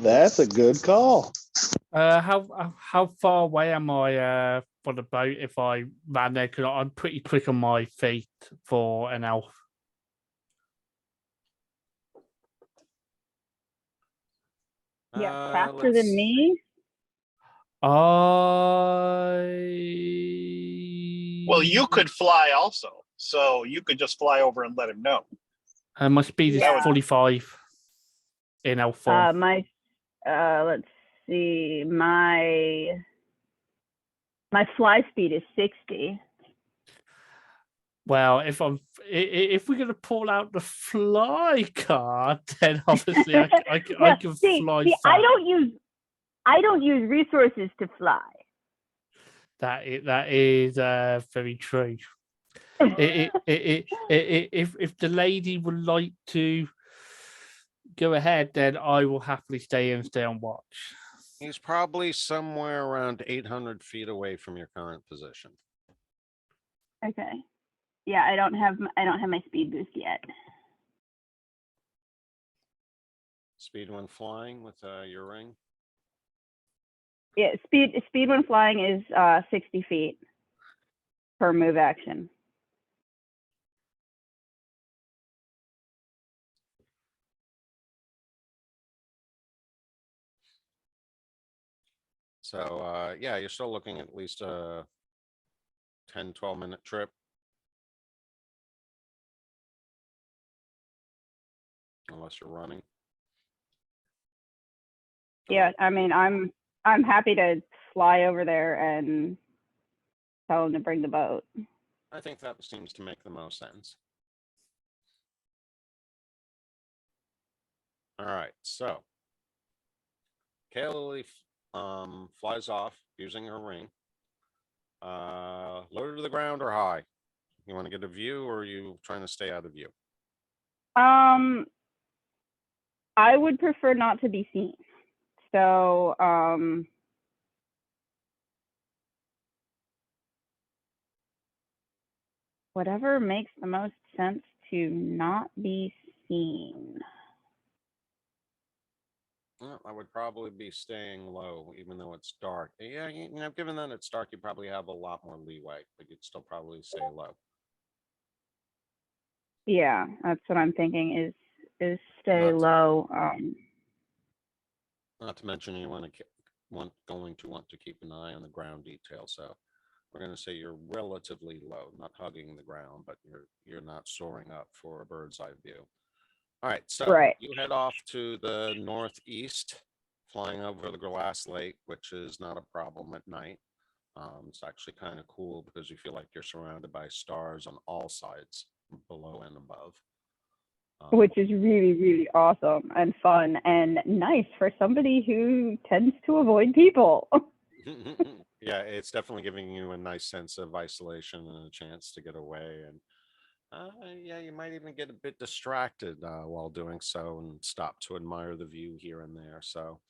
That's a good call. How far away am I for the boat if I ran there? Because I'm pretty quick on my feet for an elf. Yeah, faster than me. I Well, you could fly also. So you could just fly over and let him know. my speed is Yeah. 45 in elf form. Let's see, my fly speed is 60. Well, if we're gonna pull out the fly card, then obviously I Well, can see, fly. see, fast. I don't use resources to fly. That is very true. If the lady would like to go ahead, then I will happily stay on watch. He's probably somewhere around 800 feet away from your current position. Okay. Yeah, I don't have my speed boost yet. Speed when flying with your ring? Yeah, speed when flying is 60 feet per move action. So yeah, you're still looking at least a 10-12 minute trip. Unless you're running. Yeah, I mean, I'm happy to fly over there and tell him to bring the boat. I think that seems to make the most sense. All right, so Kaylee flies off using her ring. Low to the ground or high? You want to get a view, or are you trying to stay out of view? I would prefer not to be seen. So, whatever makes the most sense to not be seen. Well, I would probably be staying low, even though it's dark. Yeah, you know, given that it's dark, you probably have a lot more leeway, but you'd still probably stay low. Yeah, that's what I'm thinking is stay Not- low. Not to mention you going to want to keep an eye on the ground detail. So we're going to say you're relatively low, not hugging the ground, but you're not soaring up for a bird's eye view. All right, so Right. you head off to the northeast, flying over the Glass Lake, which is not a problem at night. It's actually kind of cool because you feel like you're surrounded by stars on all sides, below and above. Which is really, really awesome and fun and nice for somebody who tends to avoid people. Yeah, it's definitely giving you a nice sense of isolation and a chance to get away. And yeah, you might even get a bit distracted while doing so and stop to admire the view here and there. So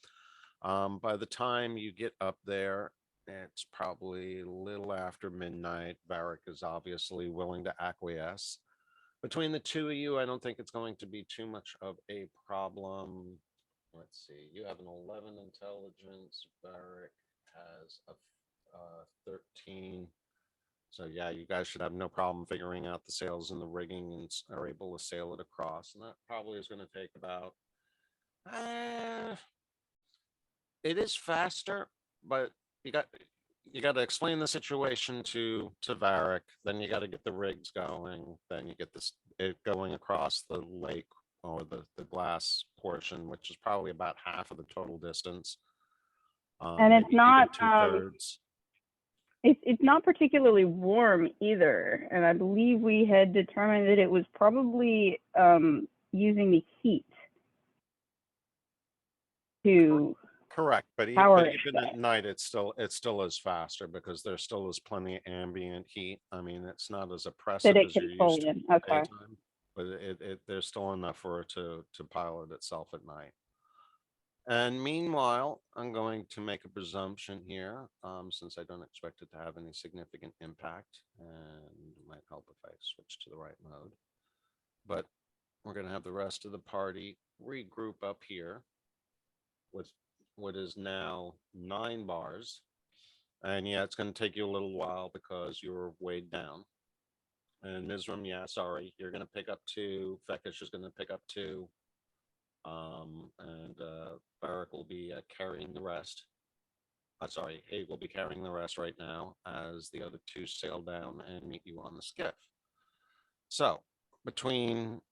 by the time you get up there, it's probably a little after midnight. Varric is obviously willing to acquiesce. Between the two of you, I don't think it's going to be too much of a problem. Let's see. You have an 11 intelligence. Varric has a 13. So yeah, you guys should have no problem figuring out the sails and the rigging and are able to sail it across. And that probably is going to take about. It is faster, but you got to explain the situation to Varric. Then you got to get the rigs going. Then you get it going across the lake or the glass portion, which is probably about half of the total distance. And it's maybe even not, 2/3. It's not particularly warm either. And I believe we had determined that it was probably using the heat to Correct, but power even at night, it still is faster because there still is plenty of ambient heat. I mean, it's not as oppressive that it as can you're pull used to in. in the Okay. daytime, but there's still enough for it to pilot itself at night. And meanwhile, I'm going to make a presumption here, since I don't expect it to have any significant impact, and it might help if I switch to the right mode. But we're going to have the rest of the party regroup up here with what is now 9 bars. And yeah, it's going to take you a little while because you're weighed down. And Mizram, yeah, sorry, you're going to pick up 2. Fekish is going to pick up 2. And Barak will be carrying the rest. Sorry, Haig will be carrying the rest right now as the other 2 sail down and meet you on the skiff. So between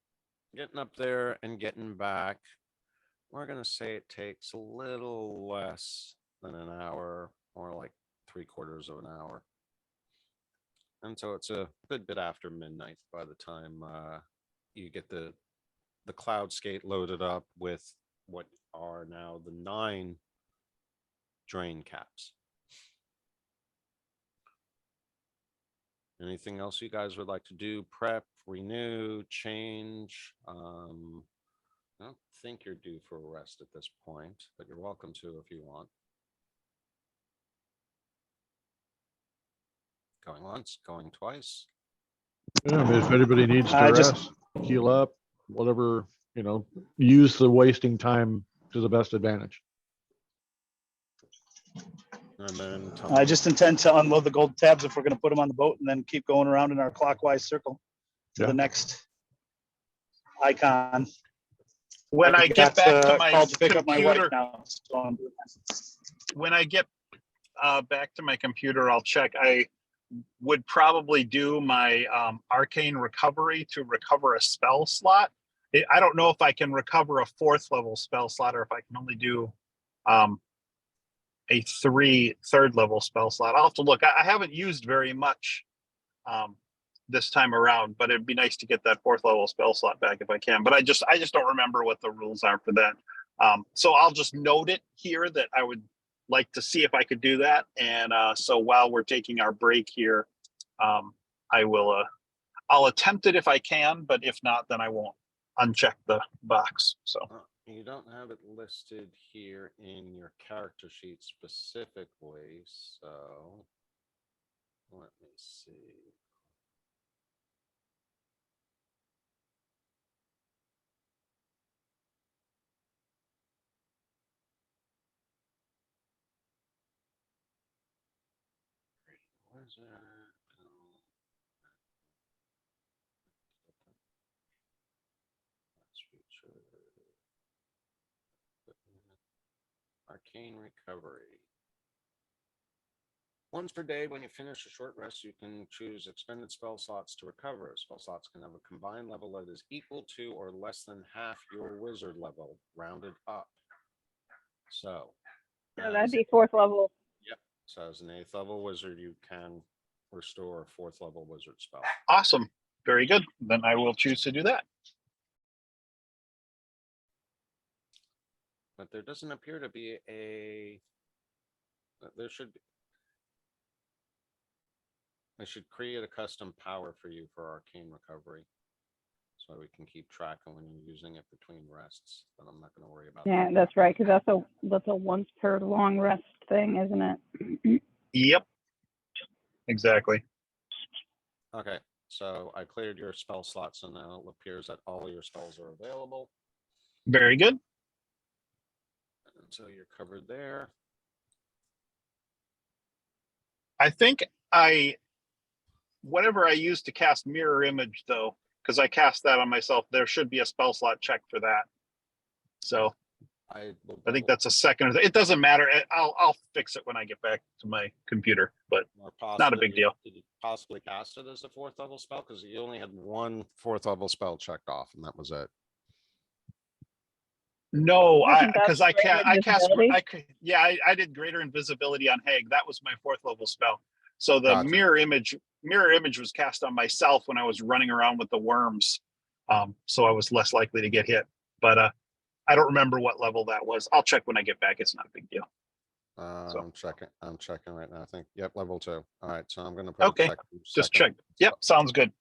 getting up there and getting back, we're going to say it takes a little less than an hour, or like 3/4 of an hour. And so it's a good bit after midnight by the time you get the cloud skate loaded up with what are now the 9 drain caps. Anything else you guys would like to do? Prep, renew, change? I don't think you're due for a rest at this point, but you're welcome to if you want. Going once, going twice. Yeah, I mean, if anybody needs to I just- rest, heal up, whatever, use the wasting time to the best advantage. And then I just intend to unload the gold tabs if we're going to put them on the boat and then keep going around in our clockwise circle to Yeah. the next icon. When I get back to my called to pick up my wife computer, now. So I'm doing that. when I get back to my computer, I'll check. I would probably do my arcane recovery to recover a spell slot. I don't know if I can recover a 4th level spell slot or if I can only do a 3rd level spell slot. I'll have to look. I haven't used very much this time around, but it'd be nice to get that 4th level spell slot back if I can. But I just don't remember what the rules are for that. So I'll just note it here that I would like to see if I could do that. And so while we're taking our break here, I'll attempt it if I can, but if not, then I won't uncheck the box. So you don't have it listed here in your character sheet specifically, so let me see. Where's that? Arcane recovery. Once per day, when you finish a short rest, you can choose expended spell slots to recover. Spell slots can have a combined level that is equal to or less than half your wizard level, rounded up. So, So that'd be 4th level. so as an 8th level wizard, you can restore a 4th level wizard spell. Awesome. Very good. Then I will choose to do that. But there doesn't appear to be a. There should be. I should create a custom power for you for arcane recovery, so we can keep track of when you're using it between rests. But I'm not going to worry about Yeah, that. that's right, because that's a once per long rest thing, isn't it? Yep. Exactly. Okay, so I cleared your spell slots, and now it appears that all your spells are available. Very good. And so you're covered there. I think whatever I use to cast mirror image, though, because I cast that on myself, there should be a spell slot check for that. So I think that's a second. It doesn't matter. I'll fix it when I get back to my computer, but not a big deal. Did you possibly cast it as a 4th level spell? Because you only had one 4th level spell checked off, and that was it. No, Wasn't that because I greater cast. invisibility? I did greater invisibility on Hague. That was my 4th level spell. So the Gotcha. mirror image was cast on myself when I was running around with the worms. So I was less likely to get hit. But I don't remember what level that was. I'll check when I get back. It's not a big deal. I'm checking right now. I think, yep, level 2. All right, so I'm going to put Okay, just check. Yep, sounds good.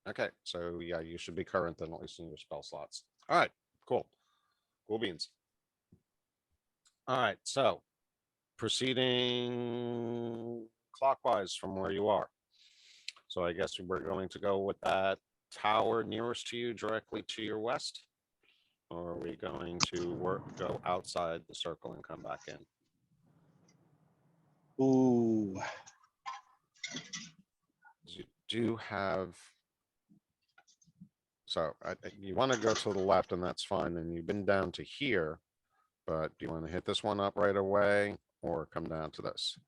Okay, so yeah, you should be current then, at least in your spell slots. All right, cool. Cool beans. All right, so proceeding clockwise from where you are. So I guess we're going to go with that tower nearest to you, directly to your west. Or are we going to go outside the circle and come back in? Ooh, You do have. So you want to go to the left, and that's fine. And you've been down to here, but do you want to hit this one up right away or come down to this?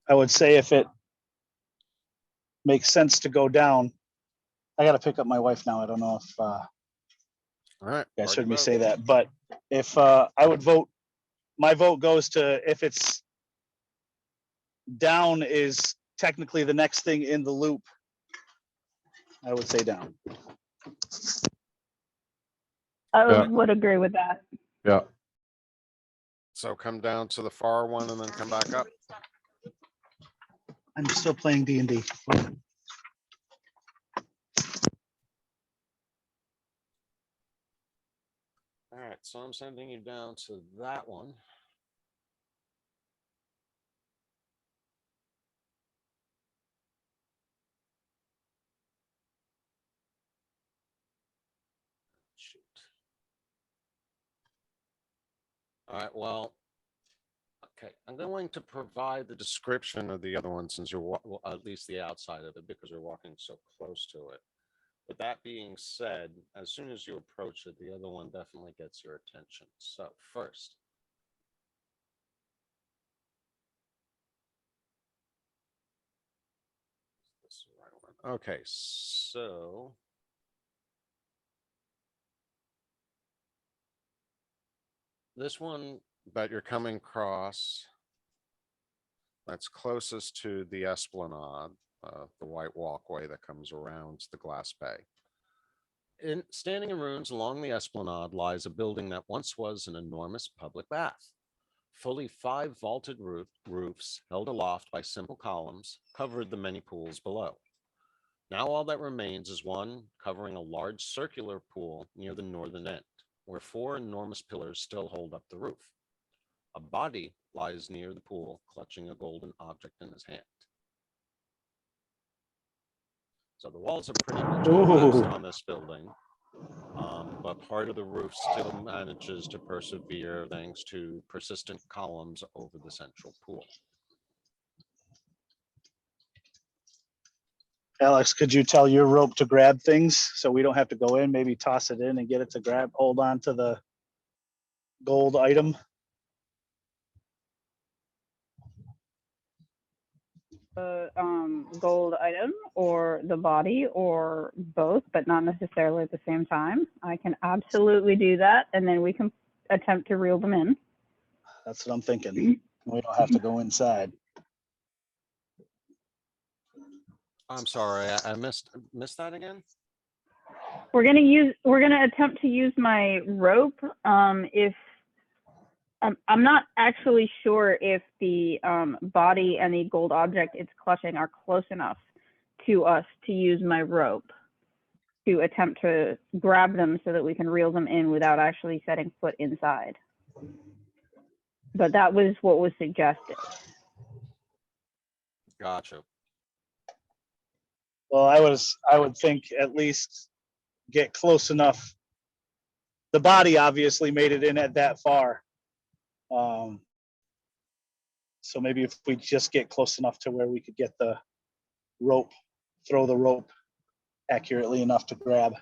I would say if it makes sense to go down, I got to pick up my wife now. I don't know if All right. you guys party heard me vote. say that, but if I would vote, my vote goes to if it's down is technically the next thing in the loop. I would say down. I Yeah. would agree with that. Yeah. So come down to the far one and then come back up. I'm still playing D&D. All right, so I'm sending you down to that one. Shoot. All right, well, okay, I'm going to provide the description of the other one since you're at least the outside of it because you're walking so close to it. But that being said, as soon as you approach it, the other one definitely gets your attention. So first, this is the right one. Okay, so this one that you're coming across that's closest to the esplanade, the white walkway that comes around the glass bay. Standing in ruins along the esplanade lies a building that once was an enormous public bath. Fully 5 vaulted roofs held aloft by simple columns covered the many pools below. Now all that remains is one covering a large circular pool near the northern end, where 4 enormous pillars still hold up the roof. A body lies near the pool, clutching a golden object in his hand. So the walls are pretty much collapsed on this building, but part of the roof still manages to persevere thanks to persistent columns over the central pool. Alex, could you tell your rope to grab things so we don't have to go in, maybe toss it in and get it to grab, hold on to the gold item? the gold item or the body or both, but not necessarily at the same time, I can absolutely do that, and then we can attempt to reel them in. That's what I'm thinking. We don't have to go inside. I'm sorry, I missed that again. We're gonna attempt to use my rope. If I'm not actually sure if the body and the gold object it's clutching are close enough to us to use my rope to attempt to grab them so that we can reel them in without actually setting foot inside. But that was what was suggested. Gotcha. Well, I would think at least get close enough. The body obviously made it in at that far. So maybe if we just get close enough to where we could get the rope, throw the rope accurately enough to grab.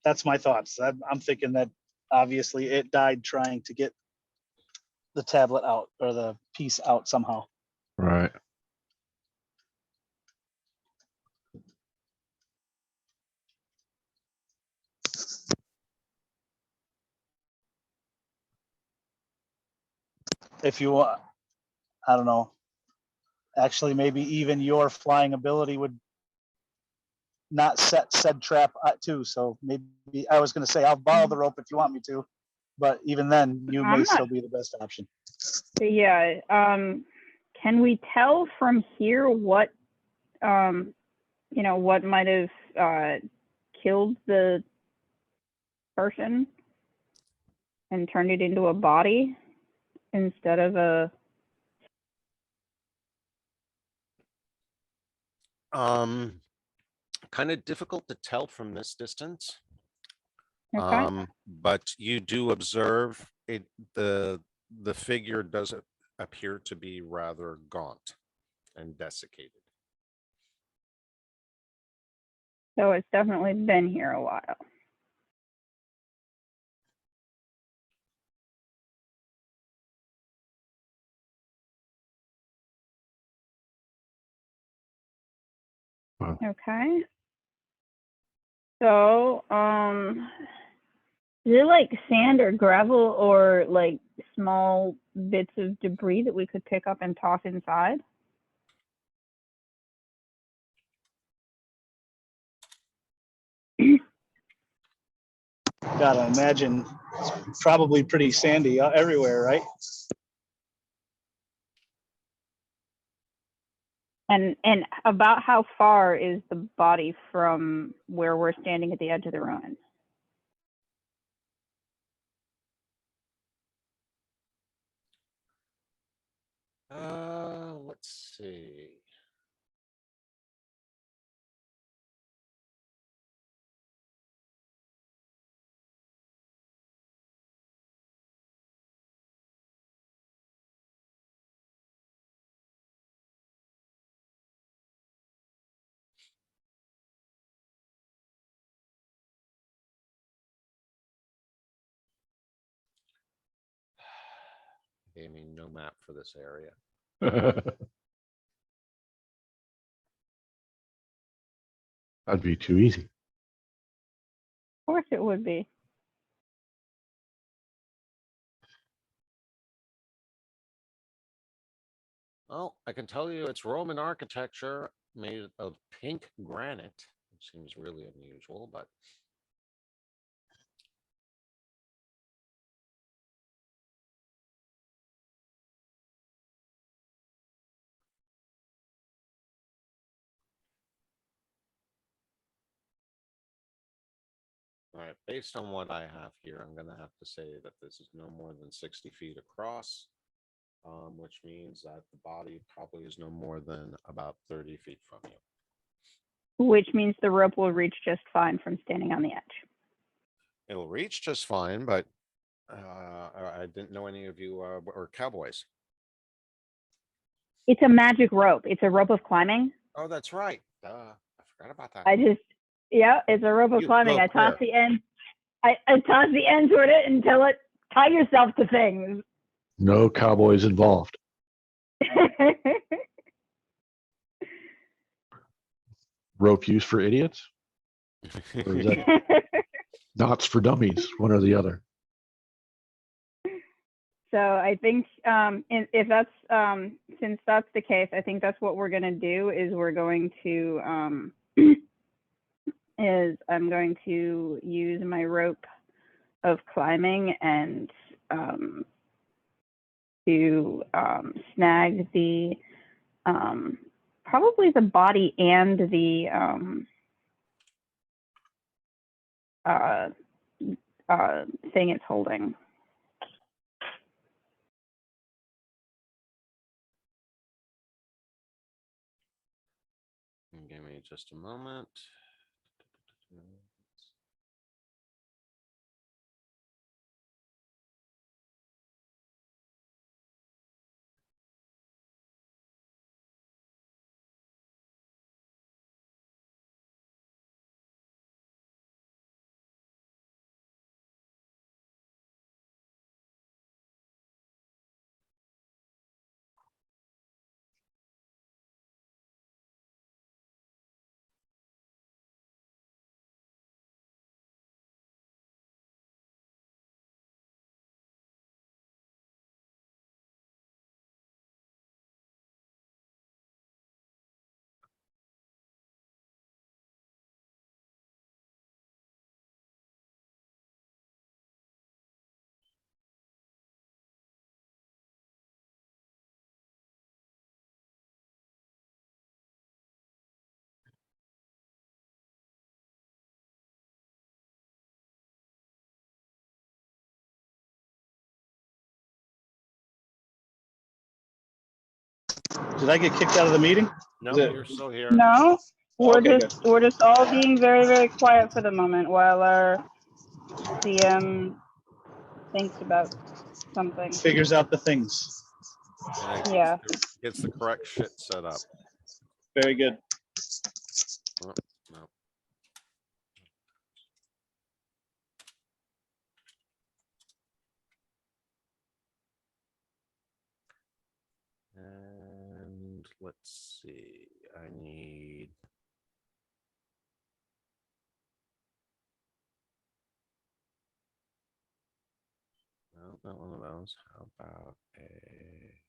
That's my thoughts. I'm thinking that obviously it died trying to get the tablet out or the piece out somehow. Right. If you want, I don't know. Actually, maybe even your flying ability would not set said trap too. So maybe I was going to say I'll borrow the rope if you want me to, but even then, you may still be the best option. Yeah. Can we tell from here what what might have killed the person and turned it into a body instead of a kind of difficult to tell from this distance. okay. But you do observe it, the figure does appear to be rather gaunt and desiccated. So it's definitely been here a while. Wow. Okay. So, is it like sand or gravel or like small bits of debris that we could pick up and toss inside? Gotta imagine it's probably pretty sandy everywhere, right? And about how far is the body from where we're standing at the edge of the ruin? Let's see. Gave me no map for this area. That'd be too easy. Of course it would be. Well, I can tell you it's Roman architecture made of pink granite, which seems really unusual, but all right, based on what I have here, I'm gonna have to say that this is no more than 60 feet across, which means that the body probably is no more than about 30 feet from you. Which means the rope will reach just fine from standing on the edge. It'll reach just fine, but I didn't know any of you were cowboys. It's a magic rope. It's a rope of climbing. Oh, that's right. I forgot about that. Yeah, it's a rope of You climbing. go I toss clear. the end. I toss the end toward it until it tie yourself to things. No cowboys involved. rope used for idiots? Or is that knots for dummies? One or the other. So I think if that's since that's the case, I think that's what we're gonna do is we're going to is I'm going to use my rope of climbing and to snag the probably the body and the thing it's holding. Give me just a moment. Did I get kicked out of the meeting? No, Is it- you're still here. No, Okay, we're just all being very, very quiet for the moment while our CM thinks about something. Figures out the things. And it Yeah. gets the correct shit set up. Very good. Oh, no. And let's see, I need. No, not one of those. How about a?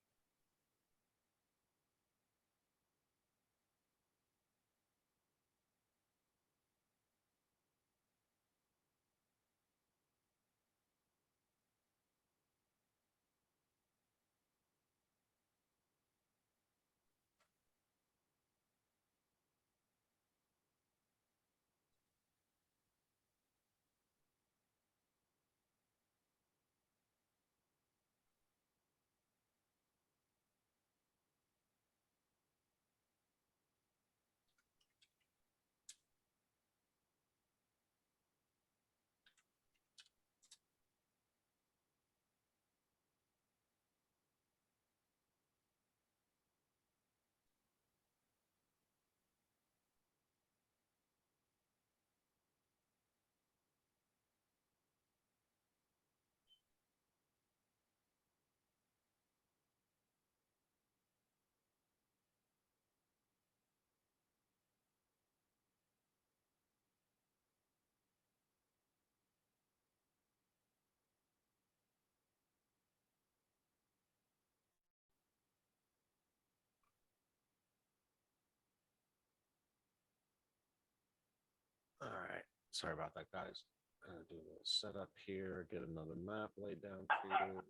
All right, sorry about that, guys. Gonna do a little setup here, get another map laid down for you.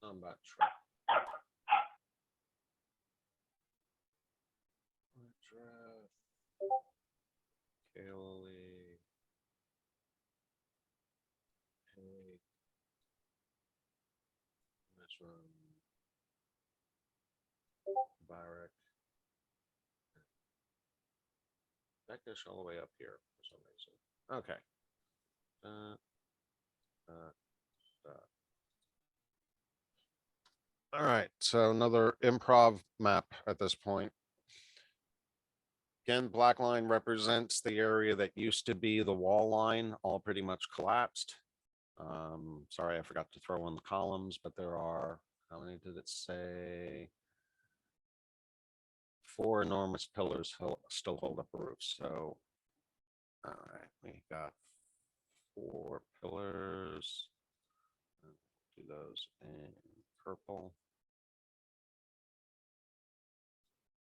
Combat truck. Kaylee. Hey. This room. Barrack. That goes all the way up here for some reason. Okay. All right, so another improv map at this point. Again, black line represents the area that used to be the wall line, all pretty much collapsed. Sorry, I forgot to throw in the columns, but there are, how many did it say? 4 enormous pillars still hold up a roof. So, all right, we got 4 pillars. Do those in purple.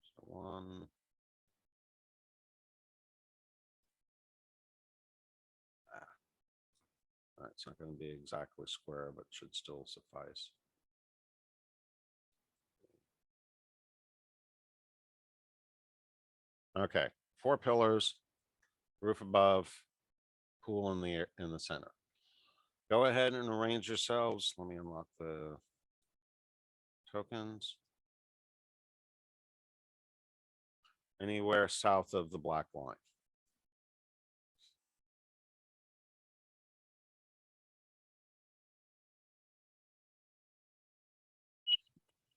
So 1. All right, it's not going to be exactly square, but should still suffice. Okay, 4 pillars, roof above, pool in the center. Go ahead and arrange yourselves. Let me unlock the tokens. Anywhere south of the black line.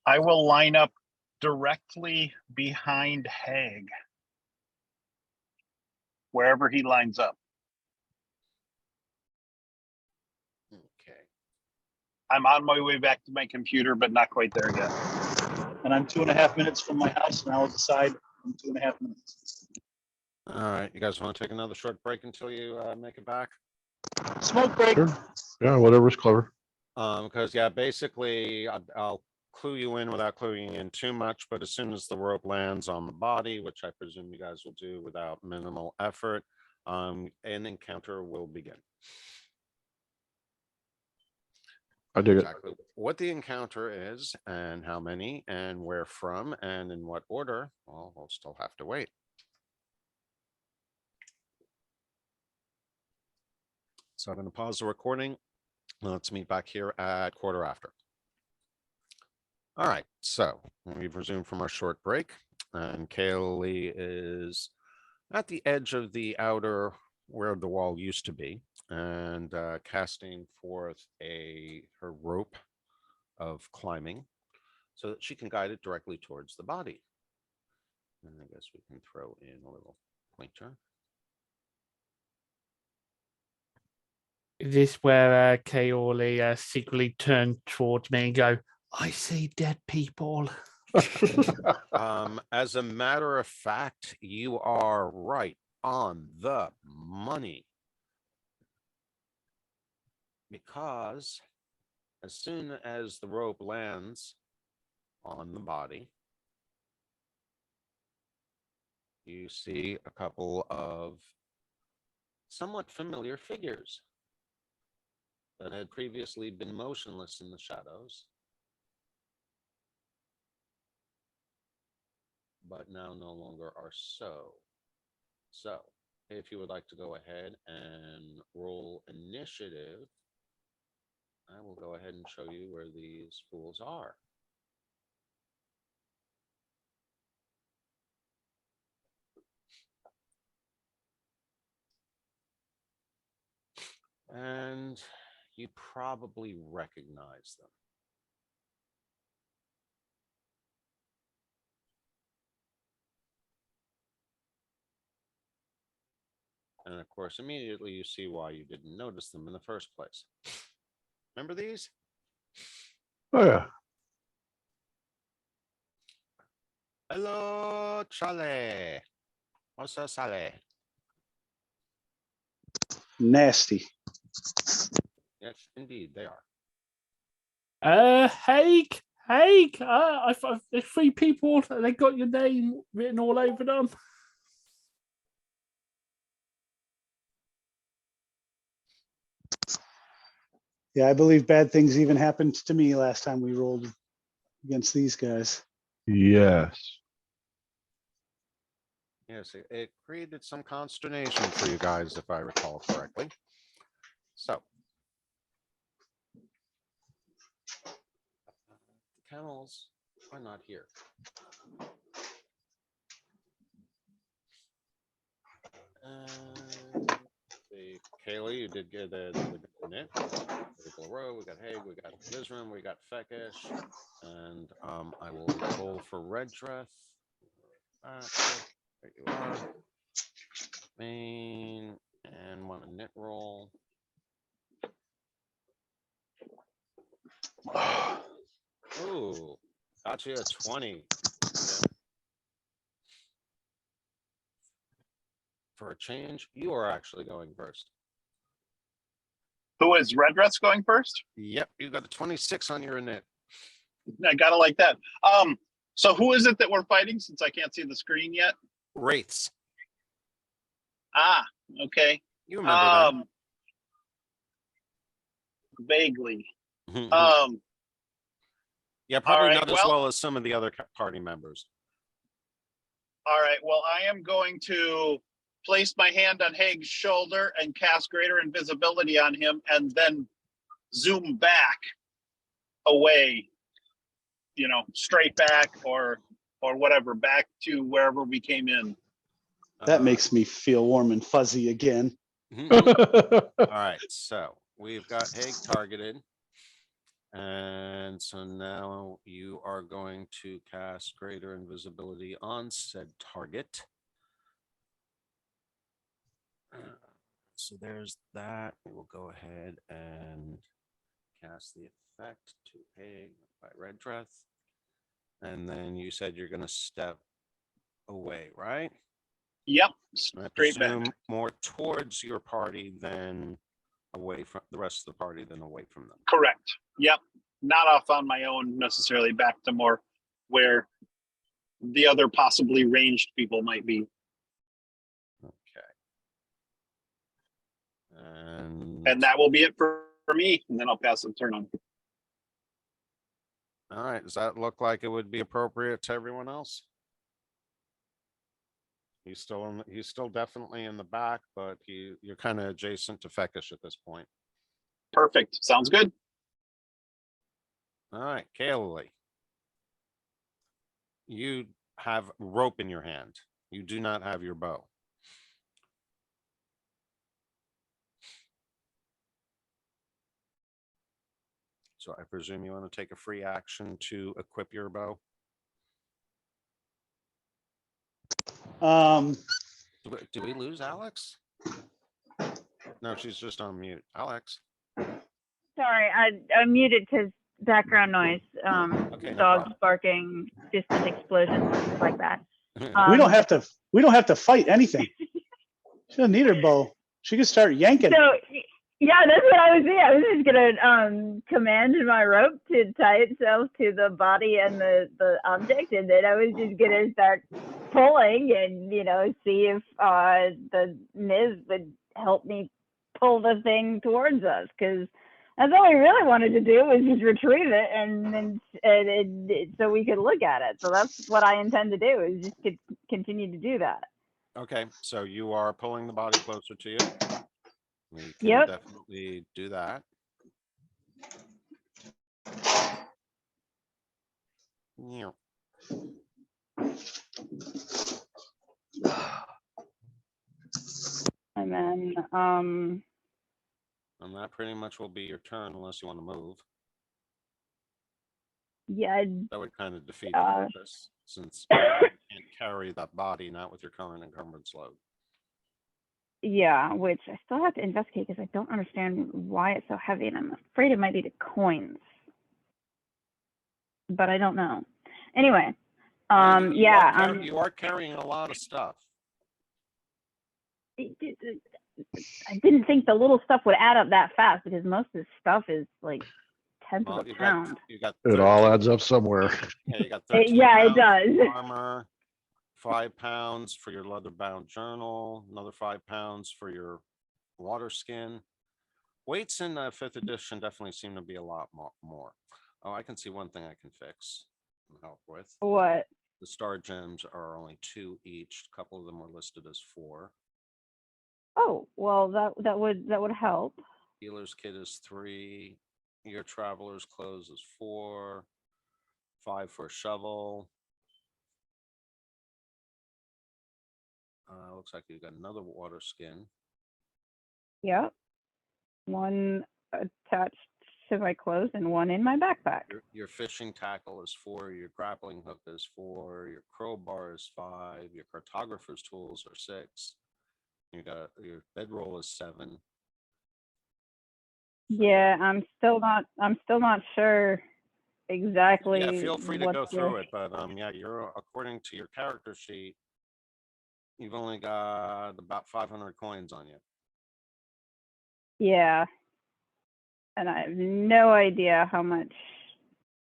I will line up directly behind Hag. Wherever he lines up. Okay. I'm on my way back to my computer, but not quite there yet. And I'm 2.5 minutes from my house, and I'll decide in 2.5 minutes. All right, you guys want to take another short break until you make it back? Smoke break. Sure. Yeah, whatever's clever. Because yeah, basically I'll clue you in without cluing you in too much, but as soon as the rope lands on the body, which I presume you guys will do without minimal effort, an encounter will begin. I dig it. Exactly what the encounter is and how many and where from and in what order, well, we'll still have to wait. So I'm going to pause the recording. Let's meet back here at 1/4 after. All right, so we've resumed from our short break, and Kaylee is at the edge of the outer where the wall used to be, and casting forth her rope of climbing so that she can guide it directly towards the body. And I guess we can throw in a little pointer. Is this where Kaoli secretly turned towards me and go, I see dead people? As a matter of fact, you are right on the money. Because as soon as the rope lands on the body, you see a couple of somewhat familiar figures that had previously been motionless in the shadows, but now no longer are so. So, if you would like to go ahead and roll initiative, I will go ahead and show you where these fools are. And you probably recognize them. And of course, immediately you see why you didn't notice them in the first place. Remember these? Oh yeah. Hello, Charlie. What's up, Sally? Nasty. Yes, indeed, they are. Haig, there's 3 people. They got your name written all over them. Yeah, I believe bad things even happened to me last time we rolled against these guys. Yes. Yes, it created some consternation for you guys, if I recall correctly. So, the kennels are not here. Kaylee, you did get the knit. Row. We got Haig, we got Mizram, we got Fekish, and I will roll for Red Dress. There you are. Main and want a knit roll. Ooh, got you a 20. a change. You are actually going first. Who is Red Dress going first? Yep, you got a 26 on your init. I gotta like that. So who is it that we're fighting since I can't see the screen yet? Wraiths. Ah, okay. You remember Vaguely. them. Um, Yeah, probably all right, not as well as some of the other party members. all right. Well, I am going to place my hand on Haig's shoulder and cast greater invisibility on him, and then zoom back away. You know, straight back or whatever, back to wherever we came in. That makes me feel warm and fuzzy again. All right, so we've got Haig targeted. And so now you are going to cast greater invisibility on said target. So there's that. We'll go ahead and cast the effect to Haig by Red Dress. And then you said you're going to step away, right? Yep, I straight presume back. more towards your party than away from the rest of the party than away from them. Correct. Yep. Not off on my own necessarily, back to more where the other possibly ranged people might be. Okay. And And that will be it for me. And then I'll pass the turn on. all right, does that look like it would be appropriate to everyone else? He's still definitely in the back, but you're kind of adjacent to Feckish at this point. Perfect. Sounds good. All right, Kaylee. You have rope in your hand. You do not have your bow. So I presume you want to take a free action to equip your bow. Do we lose Alex? No, she's just on mute. Alex. Sorry, I muted because background noise, Okay, no dogs problem. barking, distant explosions, things like that. We don't have to fight anything. She doesn't need her bow. She can start yanking. So yeah, that's what I was doing. I was just gonna command my rope to tie itself to the body and the object, and then I was just gonna start pulling and see if the Miz would help me pull the thing towards us, because that's all we really wanted to do was just retrieve it and so we could look at it. So that's what I intend to do, is just continue to do that. Okay, so you are pulling the body closer to you. We can Yep. definitely do that. Yeah. And then And that pretty much will be your turn unless you want to move. yeah, That would kind of defeat the purpose, since you can't carry that body, not with your current encumbrance load. yeah, which I still have to investigate because I don't understand why it's so heavy, and I'm afraid it might be the coins, but I don't know. Anyway, You are carrying a lot of stuff. I didn't think the little stuff would add up that fast, because most of this stuff is like tenth of a pound. You got It all 13 adds up somewhere. Yeah, you got 13 Yeah, it pounds does. armor, 5 pounds for your leather-bound journal, another 5 pounds for your water skin. Weights in 5th edition definitely seem to be a lot more. Oh, I can see one thing I can fix and help with. What? The star gems are only 2 each. A couple of them were listed as 4. Oh, well, that would help. Healer's kit is 3. Your traveler's clothes is 4. 5 for a shovel. Looks like you've got another water skin. Yep. One attached to my clothes and one in my backpack. Your fishing tackle is 4. Your grappling hook is 4. Your crowbar is 5. Your cartographer's tools are 6. You got your bedroll is 7. Yeah, I'm still not sure exactly. Yeah, feel free to what go through it, but yeah, you're according to your character sheet, You've only got about 500 coins on you. Yeah. And I have no idea how much.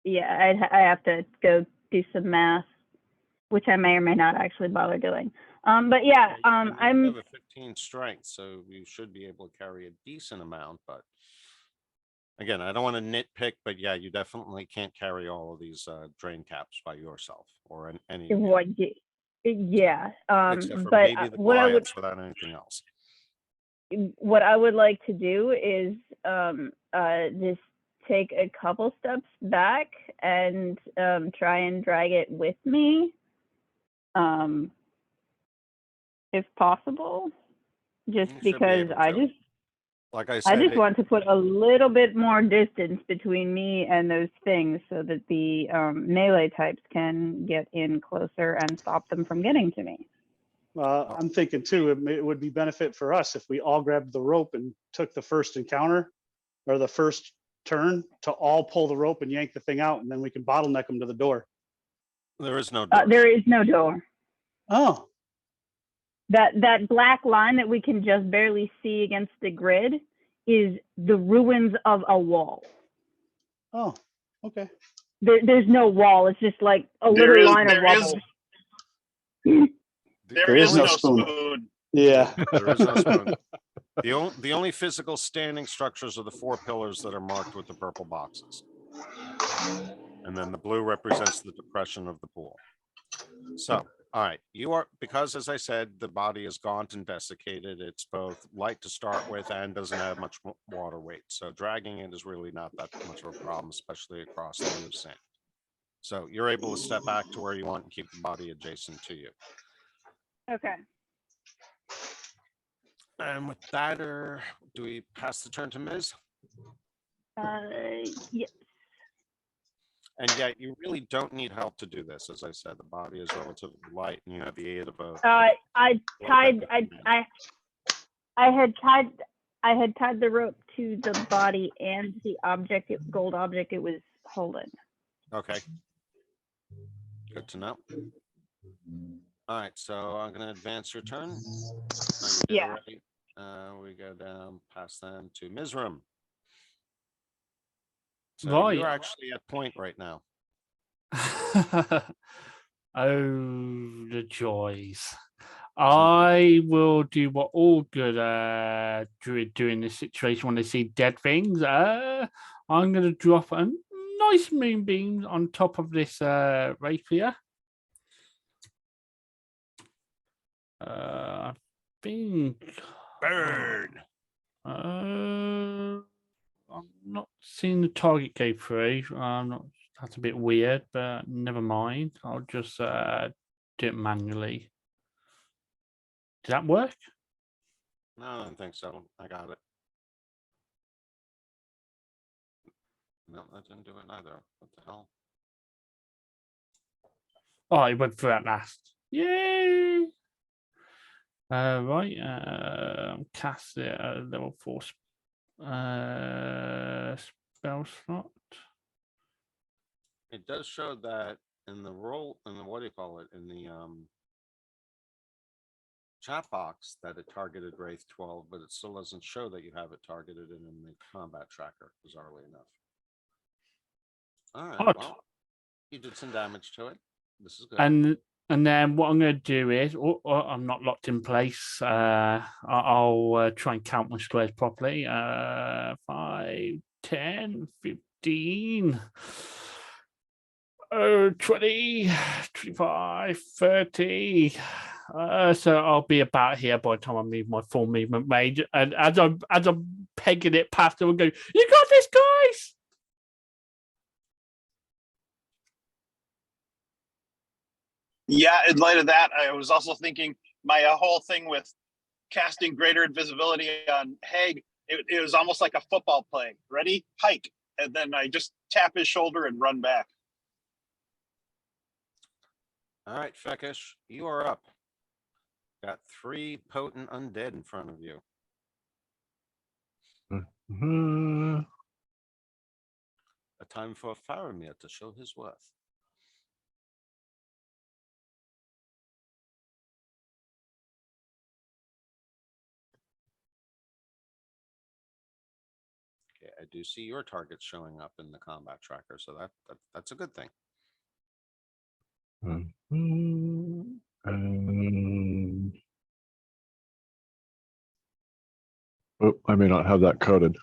Yeah, I have to go do some math, which I may or may not actually bother doing. But yeah, You I'm. have a 15 strength, so you should be able to carry a decent amount. But again, I don't want to nitpick, but yeah, you definitely can't carry all of these drain caps by yourself or any. What? Yeah. Except for But maybe the what I would Goliaths without anything else. like to do is just take a couple steps back and try and drag it with me, if possible. Just You should be because able I to. just Like I I said, just want to put a little bit more distance between me and those things so that the melee types can get in closer and stop them from getting to me. I'm thinking too, it would be benefit for us if we all grabbed the rope and took the first encounter or the first turn to all pull the rope and yank the thing out, and then we can bottleneck them to the door. there is no door. There is no door. Oh, That black line that we can just barely see against the grid is the ruins of a wall. oh, okay. There's no wall. It's just like a There little is- line of there is- rubble. There is no spoon. Yeah. There is no spoon. The only physical standing structures are the 4 pillars that are marked with the purple boxes. And then the blue represents the depression of the pool. So, all right, you are, because as I said, the body is gaunt and desiccated. It's both light to start with and doesn't have much water weight. So dragging it is really not that much of a problem, especially across the loose sand. So you're able to step back to where you want and keep the body adjacent to you. Okay. And with that, do we pass the turn to Ms.? Yeah. And yet you really don't need help to do this. As I said, the body is relatively light and you have the aid of a. I had tied the rope to the body and the object, gold object it was holding. Okay. Good to know. All right, so I'm gonna advance your turn. Yeah. We go down past them to Mizram. So Right. you're actually at point right now. Oh, the joys. I will do what all good druid do in this situation when they see dead things. I'm going to drop a nice moonbeam on top of this rapier. I think. Burn. I'm not seeing the target go through. I'm not. That's a bit weird, but never mind. I'll just do it manually. Does that work? No, I don't think so. I got it. No, that didn't do it either. What the hell? Oh, it went through at last. Yay! Right. Cast it at level 4 spell slot. It does show that in the roll, in the, what do you call it, in the chat box that it targeted Wraith 12, but it still doesn't show that you have it targeted in the combat tracker, bizarrely enough. All right, Odd. well, you did some damage to it. This is good. And then what I'm going to do is, I'm not locked in place. I'll try and count my squares properly. 5, 10, 15, 20, 25, 30. So I'll be about here by the time I move my full movement range. And as I'm pegging it past them, I'm going, "You got this, guys!" Yeah, in light of that, I was also thinking my whole thing with casting greater invisibility on Haig, it was almost like a football play. Ready? Hike. And then I just tap his shoulder and run back. All right, Fekish, you are up. Got 3 potent undead in front of you. A time for Faramir to show his worth. Okay, I do see your targets showing up in the combat tracker, so that's a good thing. Oh, I may not have that coded.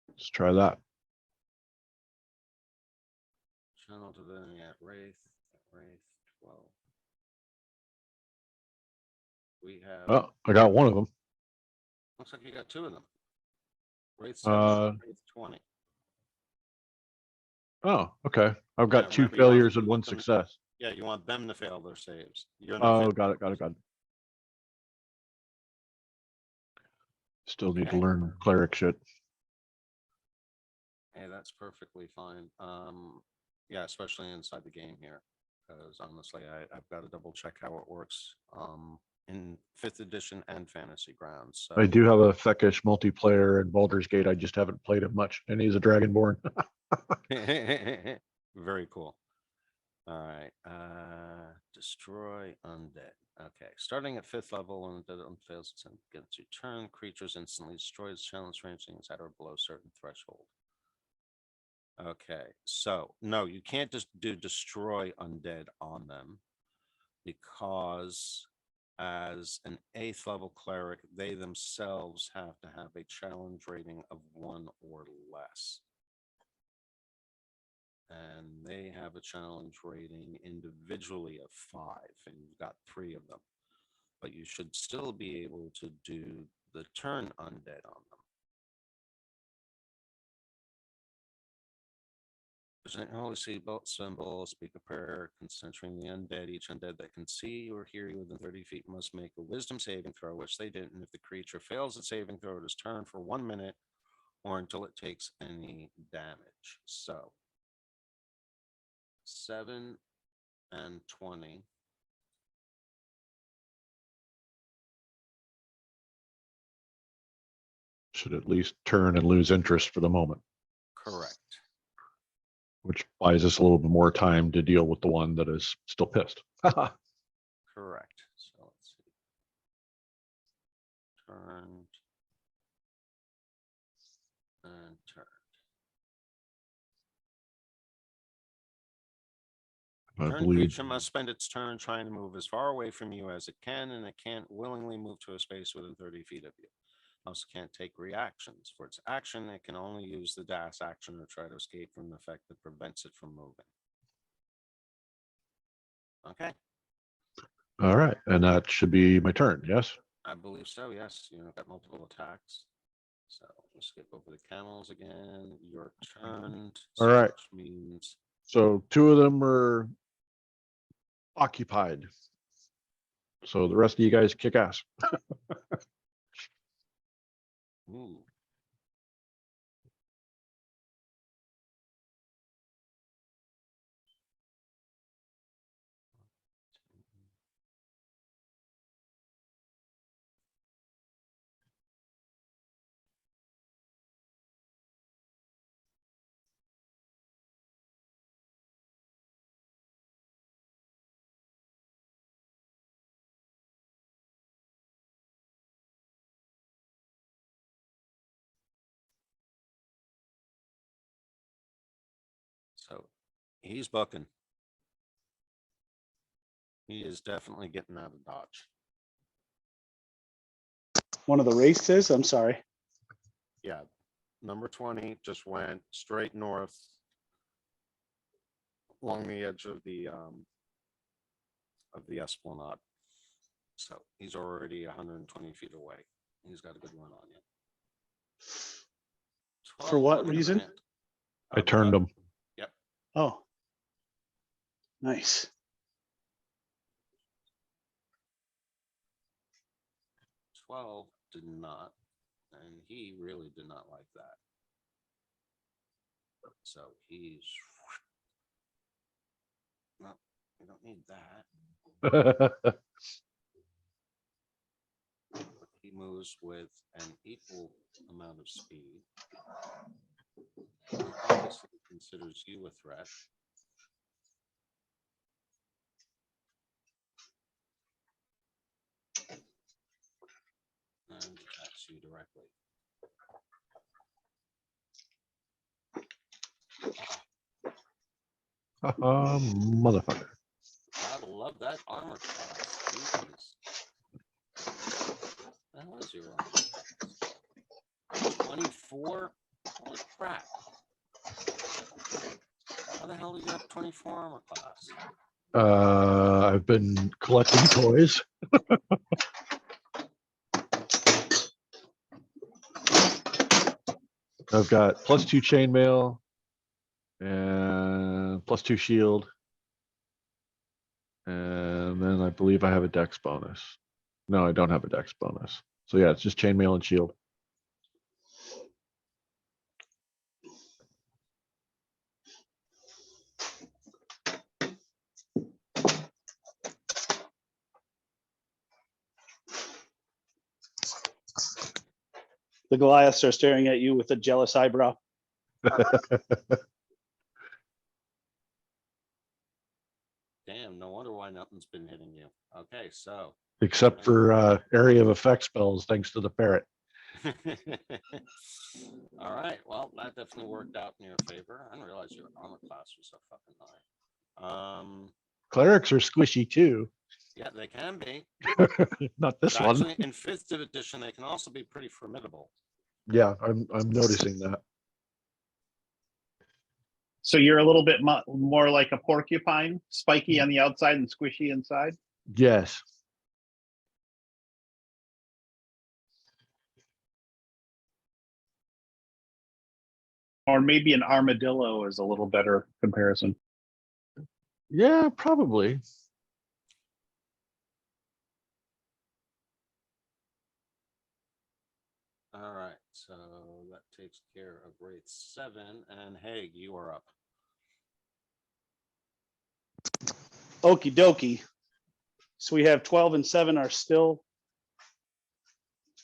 Let's try that. Channel dividing at Wraith 12. We have. Oh, I got one of them. Looks like you got two of them. Wraith 7, Wraith 20. Oh, okay. I've Yeah, got two remember, you want- failures you and want one them- success. Yeah, you want them to fail their saves. You're not Oh, failing got it. yours. Still need to Okay. learn cleric shit. Hey, that's perfectly fine. Yeah, especially inside the game here, because honestly, I've got to double check how it works. In 5th edition and Fantasy Grounds. So. I do have a Feckish multiplayer in Baldur's Gate. I just haven't played it much, and he's a Dragonborn. Very cool. All right. Destroy undead. Okay. Starting at 5th level, when the undead fails its against your turn, creatures instantly destroy its challenge rangings at or below a certain threshold. Okay. So no, you can't just do destroy undead on them, because as an 8th level cleric, they themselves have to have a challenge rating of 1 or less. And they have a challenge rating individually of 5, and you've got 3 of them. But you should still be able to do the turn undead on them. Present your holy symbol, speak a prayer, concentering the undead. Each undead that can see or hear you within 30 feet must make a wisdom saving throw, which they didn't. If the creature fails its saving throw, it is turned for 1 minute or until it takes any damage. So 7 and 20. Should at least turn and lose interest for the moment, Correct. which buys us a little bit more time to deal with the one that is still pissed. Correct. So let's see. Turned and turned. I Turn believe creature must spend its turn trying to move as far away from you as it can, and it can't willingly move to a space within 30 feet of you. Also can't take reactions. For its action, it can only use the dash action or try to escape from the effect that prevents it from moving. Okay, all right, and that should be my turn. Yes. I believe so. Yes, you know, got multiple attacks. So we'll skip over the camels again. Your turn. All right. Which means So 2 of them are occupied. So the rest of you guys kick ass. ooh. So he's bucking. He is definitely getting out of dodge. One of the races, I'm sorry. Yeah, number 20 just went straight north along the edge of the esplanade. So he's already 120 feet away. He's got a good run on you. For what 12 on the reason? minute. I turned them. Oh. Nice. 12 did not, and he really did not like that. So he's no, we don't need that. He moves with an equal amount of speed. He obviously considers you a threat. And attacks you directly. Motherfucker. Gotta love that armor class. Jeez. The hell is your armor? 24? Holy crap. How the hell do you have 24 armor class? I've been collecting toys. I've got +2 chainmail and +2 shield. And then I believe I have a dex bonus. No, I don't have a dex bonus. So yeah, it's just chainmail and shield. The Goliaths are staring at you with a jealous eyebrow. Damn, no wonder why nothing's been hitting you. Okay, so. Except for area of effect spells, thanks to the parrot. All right, well, that definitely worked out in your favor. I didn't realize your armor class was so fucking high. Clerics are squishy too. Yeah, they can be. Not this But one. actually, in 5th edition, they can also be pretty formidable. Yeah, I'm noticing that. So you're a little bit more like a porcupine, spiky on the outside and squishy inside. Yes. Or maybe an armadillo is a little better comparison. Yeah, probably. All right, so that takes care of Wraith 7, and Haig, you are up. Okie dokie. So we have 12 and 7 are still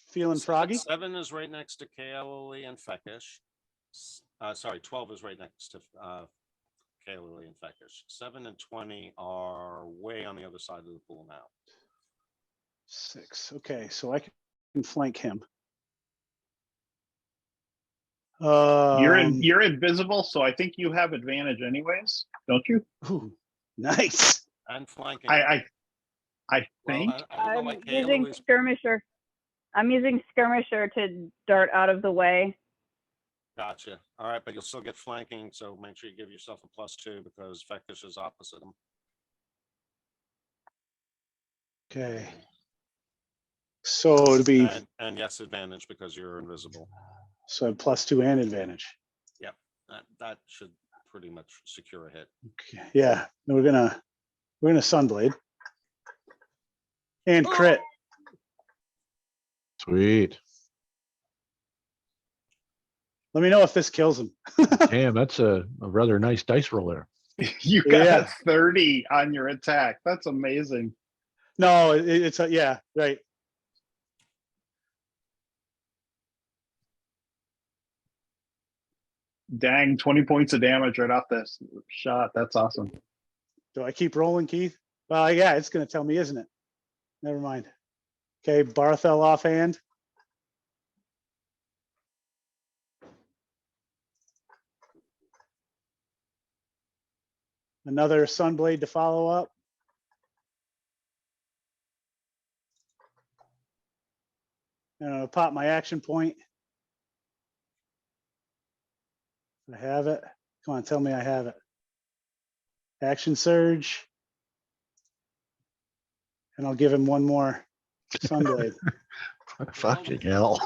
feeling froggy. 7 is right next to Kaeli and Fekish. Sorry, 12 is right next to Kaeli and Fekish. 7 and 20 are way on the other side of the pool now. 6. Okay, so I can flank him. You're invisible, so I think you have advantage anyways, don't you? Ooh, nice. And flanking. I well, think. I don't know why I'm using Kaeli is. skirmisher. I'm using skirmisher to dart out of the way. Gotcha. All right, but you'll still get flanking, so make sure you give yourself a +2 because Fekish is opposite him. Okay. So it'd be And yes, advantage because you're invisible. so I have +2 and advantage. That should pretty much secure a hit. Okay. Yeah, and we're gonna sunblade and crit. Sweet. Let me know if this kills him. Damn, that's a rather nice dice roll there. You got Yeah. 30 on your attack. That's amazing. No, it's a, yeah, right. Dang, 20 points of damage right off this shot. That's awesome. Do I keep rolling, Keith? Well, yeah, it's gonna tell me, isn't it? Never mind. Okay, Barthel offhand. Another Sunblade to follow up. And I'll pop my action point. I have it. Come on, tell me I have it. Action surge. And I'll give him one more Sunblade. Fucking hell.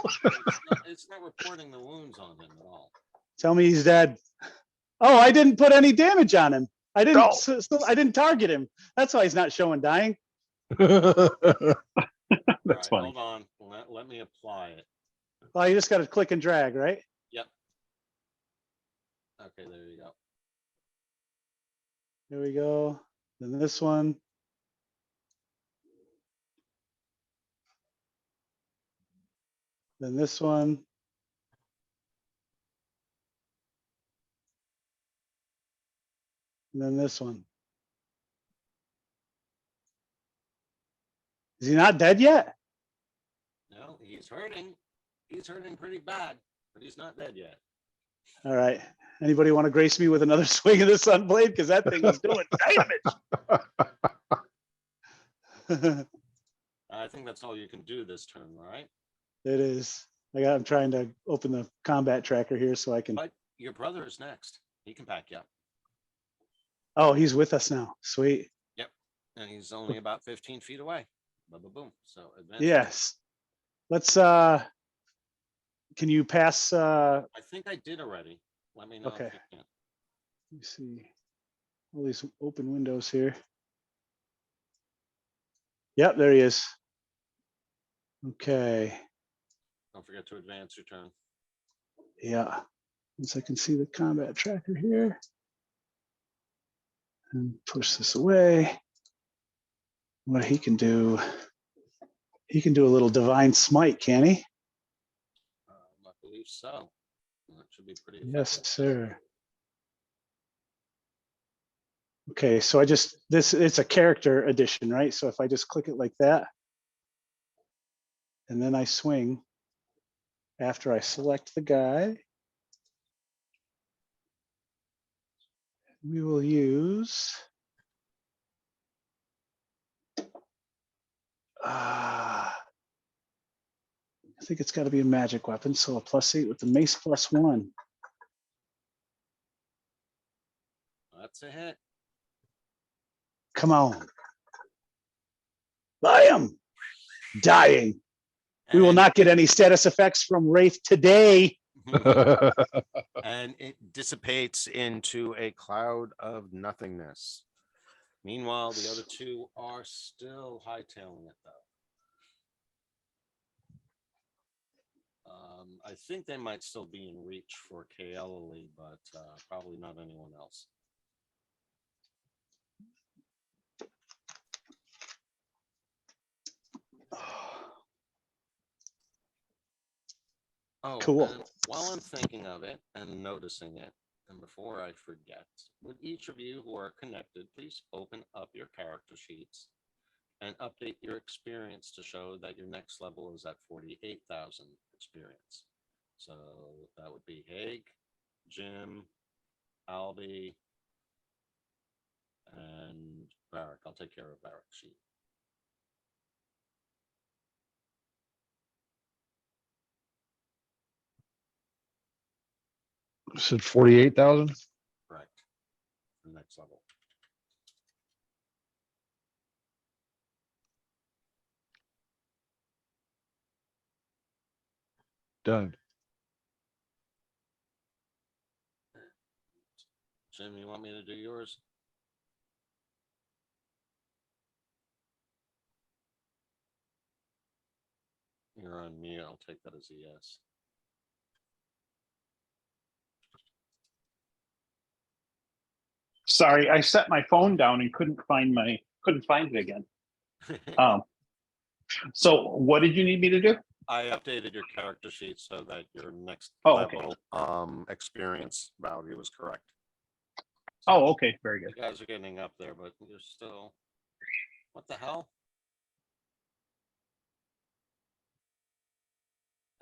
It's not reporting the wounds on him at all. Tell me he's dead. Oh, I didn't put any damage on him. I didn't. No. I didn't target him. That's why he's not showing dying. That's Right, funny. hold on. Let me apply it. Well, you just got to click and drag, right? Yep. Okay, there you go. Here we go. Then this one. Then this one. And then this one. Is he not dead yet? No, he's hurting. He's hurting pretty bad, but he's not dead yet. All right. Anybody want to grace me with another swing of the sun blade? Because that thing is doing damage. I think that's all you can do this turn, right? It is. I'm trying to open the combat tracker here so I can. But your brother is next. He can back you up. Oh, he's with us now. Sweet. And he's only about 15 feet away. Boom, boom, boom. So advance. Yes. Let's can you pass I think I did already. Let me know Okay. if you can. let me see all these open windows here. Yep, there he is. Okay. Don't forget to advance your turn. Yeah. Once I can see the combat tracker here. And push this away. What he can do a little divine smite, can he? I believe so. That should be pretty Yes, effective. sir. Okay, so it's a character edition, right? So if I just click it like that, and then I swing after I select the guy, we will use I think it's got to be a magic weapon, so a +8 with the mace +1. That's a hit. Come on. I am dying. We will And- not get any status effects from Wraith today. and it dissipates into a cloud of nothingness. Meanwhile, the other two are still hightailing it, though. I think they might still be in reach for Kaeli, but probably not anyone else. Oh, Cool. and while I'm thinking of it and noticing it, and before I forget, would each of you who are connected please open up your character sheets and update your experience to show that your next level is at 48,000 experience. So that would be Haig, Jim, Albie, and Barak. I'll take care of Barak's sheet. Said 48,000. Correct. The next level. Done. Jim, you want me to do yours? You're on me. I'll take that as a yes. Sorry, I set my phone down and couldn't find it again. So what did you need me to do? I updated your character sheet so that your next Oh, okay. level experience value was correct. Oh, okay, very good. You guys are getting up there, but you're still. What the hell?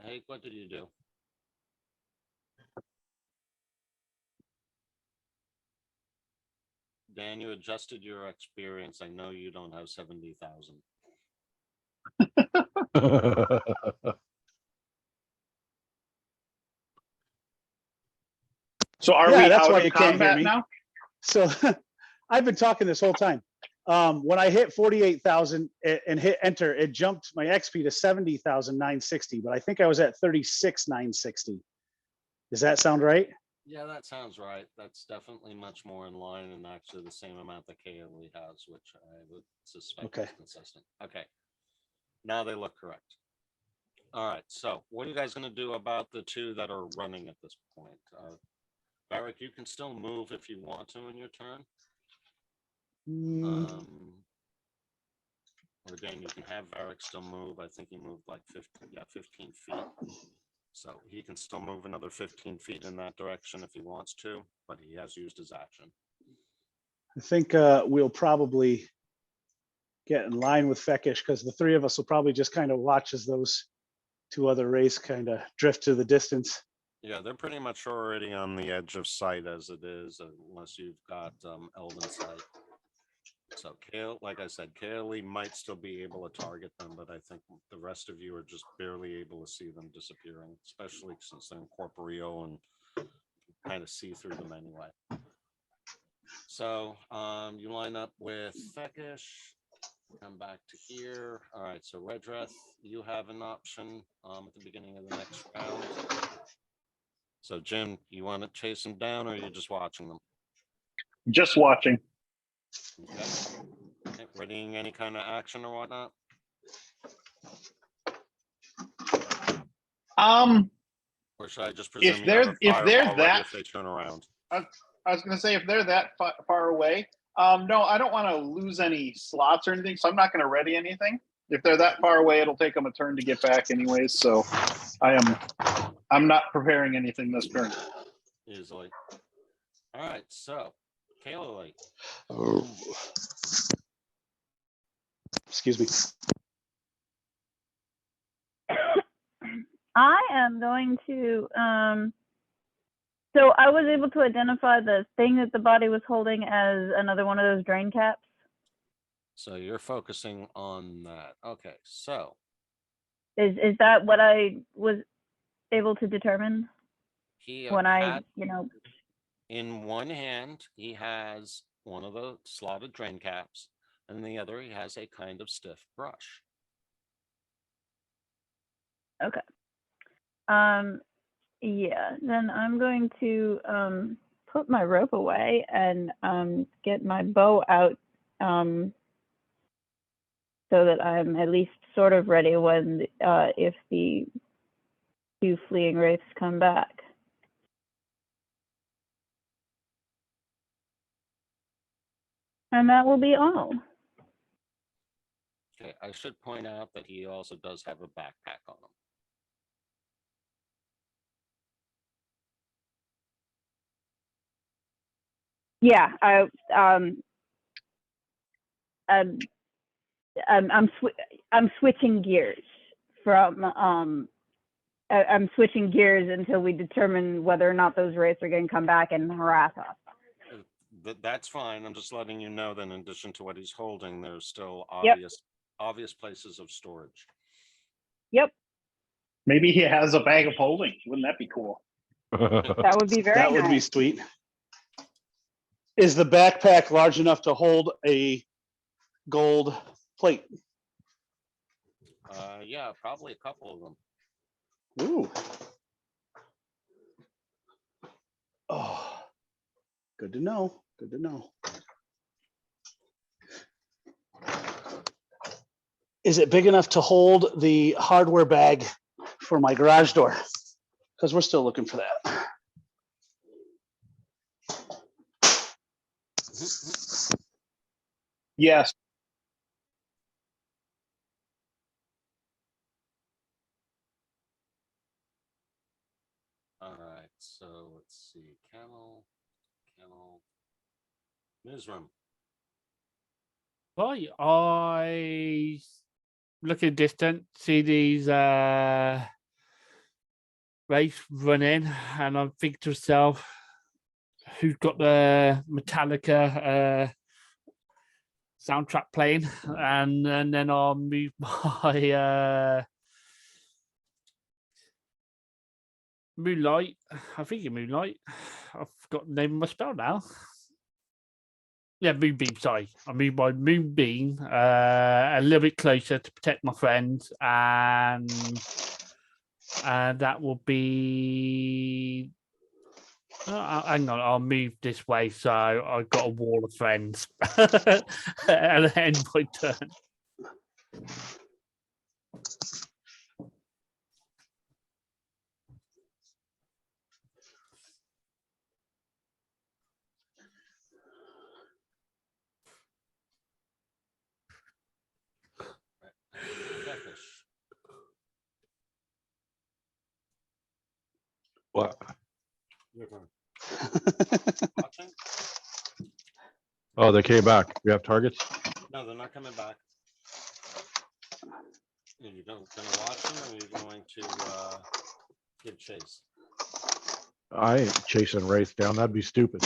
Hey, what did you do? Dan, you adjusted your experience. I know you don't have 70,000. So are Yeah, we that's out why of you can't hear combat me. now? So I've been talking this whole time. When I hit 48,000 and hit enter, it jumped my XP to 70,960, but I think I was at 36,960. Does that sound right? Yeah, that sounds right. That's definitely much more in line and actually the same amount that Kaeli has, which I would suspect Okay. is consistent. Okay. Now they look correct. All right. So what are you guys going to do about the two that are running at this point? Barak, you can still move if you want to in your turn. Or again, you can have Barak still move. I think he moved like 15 feet. So he can still move another 15 feet in that direction if he wants to, but he has used his action. I think we'll probably get in line with Fekish because the three of us will probably just kind of watch as those two other rays kind of drift to the distance. Yeah, they're pretty much already on the edge of sight as it is, unless you've got Elven sight. So like I said, Kaylee might still be able to target them, but I think the rest of you are just barely able to see them disappearing, especially since they're incorporeal and kind of see through them anyway. So you line up with Fekish, come back to here. All right, so Redreth, you have an option at the beginning of the next round. So Jim, you want to chase them down, or are you just watching them? Just watching. Okay. Okay, readying any kind of action or whatnot? Or should I just presume If they're that, if they turn around? I was going to say, if they're that far away, no, I don't want to lose any slots or anything, so I'm not going to ready anything. If they're that far away, it'll take them a turn to get back anyways. So I'm not preparing anything this turn. Easily. All right, so Kaylee. Oh. Excuse me. I am going to, so I was able to identify the thing that the body was holding as another one of those drain caps. So you're focusing on that. Okay, so. Is that what I was able to determine when I, in one hand, he has one of the slotted drain caps, and in the other, he has a kind of stiff brush. Okay. Yeah, then I'm going to put my rope away and get my bow out so that I'm at least sort of ready when if the two fleeing wraiths come back. And that will be all. Okay, I should point out that he also does have a backpack on him. Yeah, I'm switching gears from I'm switching gears until we determine whether or not those wraiths are going to come back and harass us. That's fine. I'm just letting you know that in addition to what he's holding, there's still obvious places of storage. Yep. Maybe he has a bag of holding. Wouldn't that be cool? That would be very That would be sweet. Is the backpack large enough to hold a gold plate? Yeah, probably a couple of them. Ooh. Oh, good to know. Good to know. Is it big enough to hold the hardware bag for my garage door? Because we're still looking for that. Yes. All right, so let's see. Camel, Mizram. Right, I look at distance, see these race run in, and I think to myself, who's got the Metallica soundtrack playing, and then I'll move my Moonlight. I think it's Moonlight. I've forgotten the name of my spell now. Yeah, Moonbeam, sorry. I move my Moonbeam a little bit closer to protect my friends, and that will be... hang on, I'll move this way, so I've got a wall of friends. And end my turn. What? Your turn. Watching? Oh, they came back. We have targets? No, they're not coming back. Are you gonna watch them, or are you going to give chase? I ain't chasing Wraith down. That'd be stupid.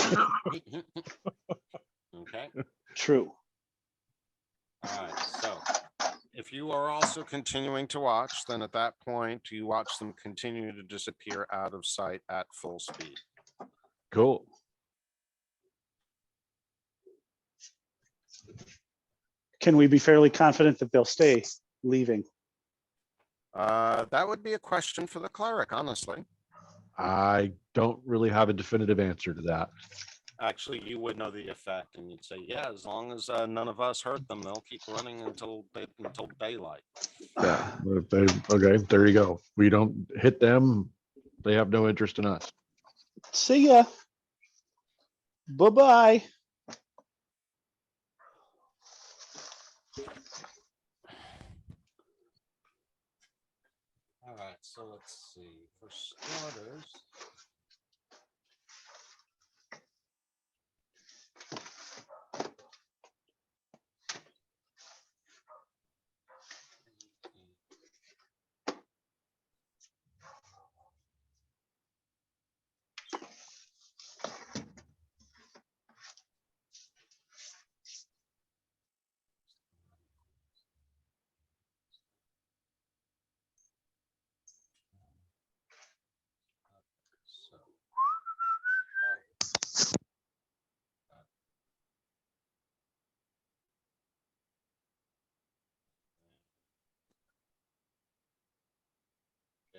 Okay. True. All right. So, if you are also continuing to watch, then at that point you watch them continue to disappear out of sight at full speed. Cool. Can we be fairly confident that they'll stay leaving? That would be a question for the cleric, honestly. I don't really have a definitive answer to that. Actually, you would know the effect, and you'd say, "Yeah, as long as none of us hurt them, they'll keep running until daylight." Yeah. If they, okay, there you go. We don't hit them. They have no interest in us. See ya. Bye-bye. All right, so let's see. For starters,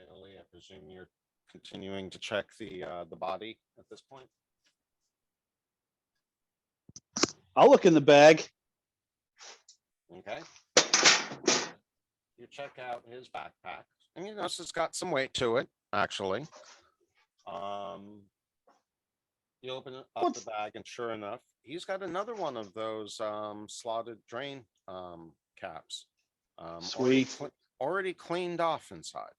so Bailey, I presume you're continuing to check the body at this point. I'll look in the bag. Okay. You check out his backpack, and you notice it's got some weight to it, actually. You open up the bag, and sure enough, he's got another one of those slotted drain caps. Sweet. Already cleaned off inside.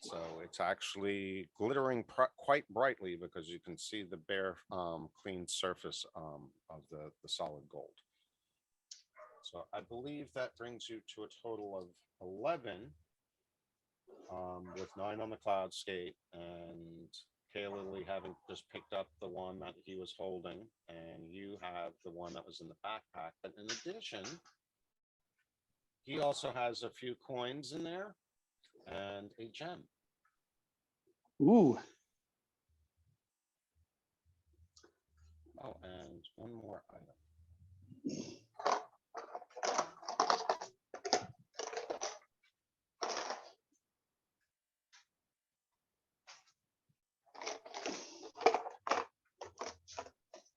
So it's actually glittering quite brightly because you can see the bare, clean surface of the solid gold. So I believe that brings you to a total of 11, with 9 on the cloud skate, and Kaylee having just picked up the one that he was holding, and you have the one that was in the backpack. But in addition, he also has a few coins in there and a gem. Ooh. Oh, and one more item.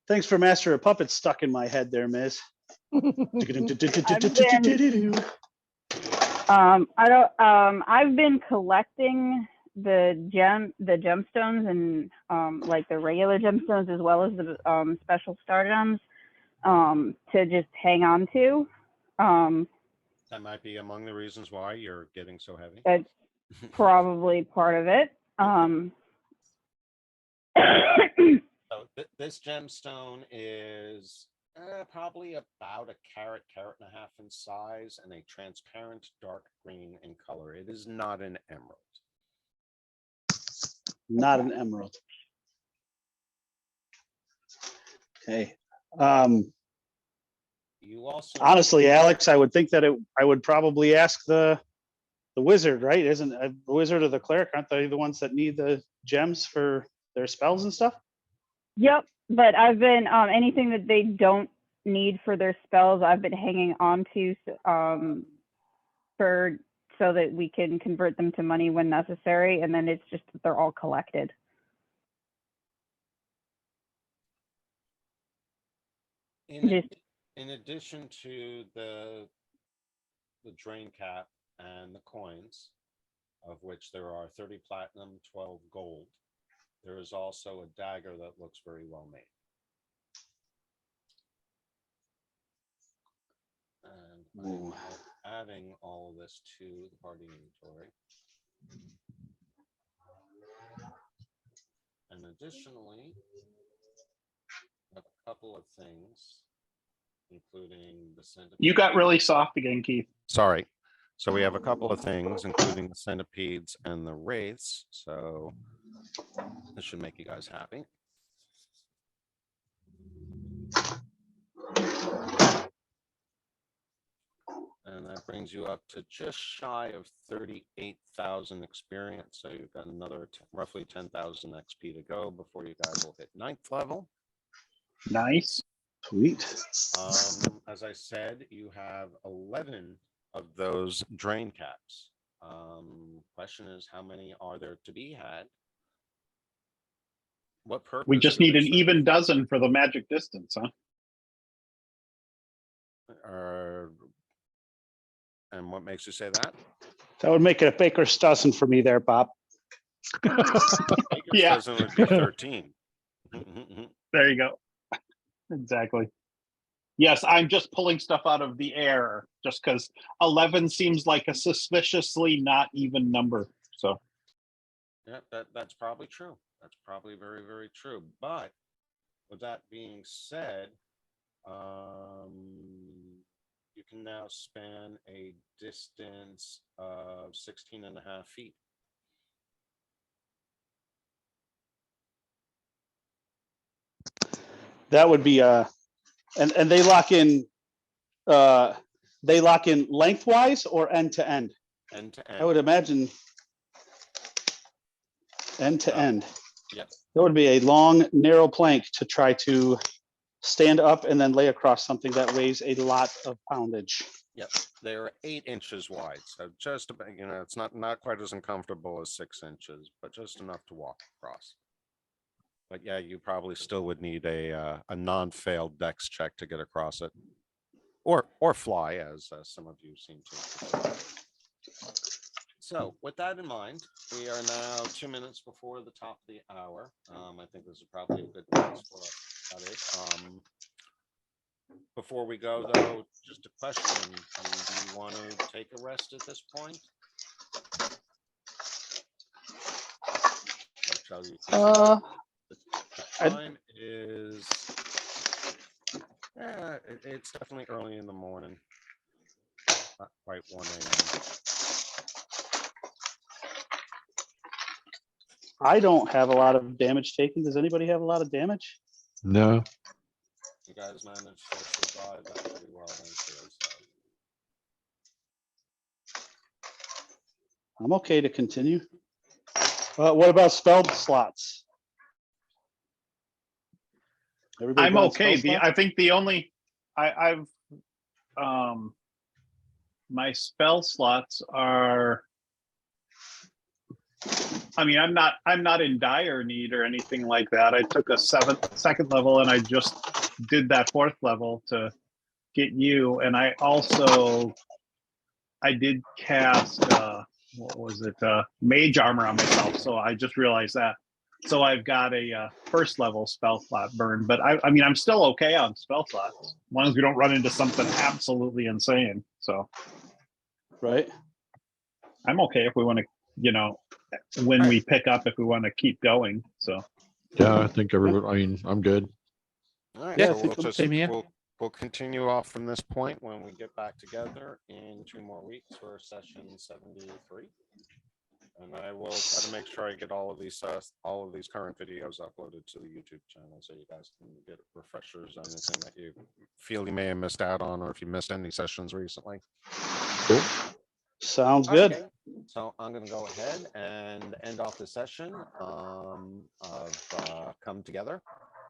Thanks for Master of Puppets stuck in my head there, Miz. I've been collecting the gemstones and like the regular gemstones as well as the special star gems to just hang on to. That might be among the reasons why you're getting so heavy. That's probably part of it. So this gemstone is probably about a carat and a half in size, and a transparent dark green in color. It is not an emerald. Not an emerald. Okay. You also Honestly, Alex, I would think that I would probably ask the wizard, right? Isn't the wizard or the cleric, aren't they the ones that need the gems for their spells and stuff? Yep, but I've been anything that they don't need for their spells, I've been hanging on to for so that we can convert them to money when necessary, and then it's just that they're all collected. in addition to the drain cap and the coins, of which there are 30 platinum, 12 gold, there is also a dagger that looks very well made. And I'm adding all of this to the party inventory. And additionally, I have a couple of things, including the scent. You got really soft again, Keith. Sorry. So we have a couple of things, including the centipedes and the wraiths. So this should make you guys happy. And that brings you up to just shy of 38,000 experience. So you've got another roughly 10,000 XP to go before you guys will hit 9th level. Nice. Sweet. As I said, you have 11 of those drain caps. Question is, how many are there to be had? What purpose? We just do need they an serve? even dozen for the magic distance, huh? And what makes you say that? That would make it a baker's dozen for me there, Bob. Baker's Yeah. dozen would be 13. There you go. Exactly. Yes, I'm just pulling stuff out of the air just because 11 seems like a suspiciously not even number. So Yeah, that's probably true. That's probably very, very true. But with that being said, you can now span a distance of 16.5 feet. That would be and they lock in lengthwise or end to end. End to I would end. imagine end to end. Yep. That would be a long, narrow plank to try to stand up and then lay across something that weighs a lot of poundage. Yep. They're 8 inches wide. So just about, it's not quite as uncomfortable as 6 inches, but just enough to walk across. But yeah, you probably still would need a non-failed dex check to get across it, or fly, as some of you seem to prefer. So with that in mind, we are now 2 minutes before the top of the hour. I think this is probably a good place for us to cut it. Before we go, though, just a question: do you want to take a rest at this point? Or shall you continue? The time is, it's definitely early in the morning. Not quite 1 a.m. I don't have a lot of damage taken. Does anybody have a lot of damage? No, You guys managed to survive that pretty well, thankfully. So. I'm okay to continue. What about spell slots? Everybody I'm good on okay. spell slots? I think the only I've my spell slots are, I mean, I'm not in dire need or anything like that. I took a second level and I just did that 4th level to get you. And I did cast what was it? Mage armor on myself. So I just realized that. So I've got a 1st level spell slot burn, but I mean, I'm still okay on spell slots as long as we don't run into something absolutely insane. So Right. I'm okay if we want to, when we pick up, if we want to keep going. So yeah, I think everybody, I mean, I'm good. All right, Yeah, so I think we'll same here. we'll continue off from this point when we get back together in 2 more weeks for session 73. And I will try to make sure I get all of these current videos uploaded to the YouTube channel so you guys can get refreshers on anything that you feel you may have missed out on, or if you missed any sessions recently. Cool. Sounds good. Okay, so I'm going to go ahead and end off the session of Come Together,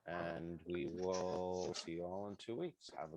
and we will see you all in 2 weeks. Have a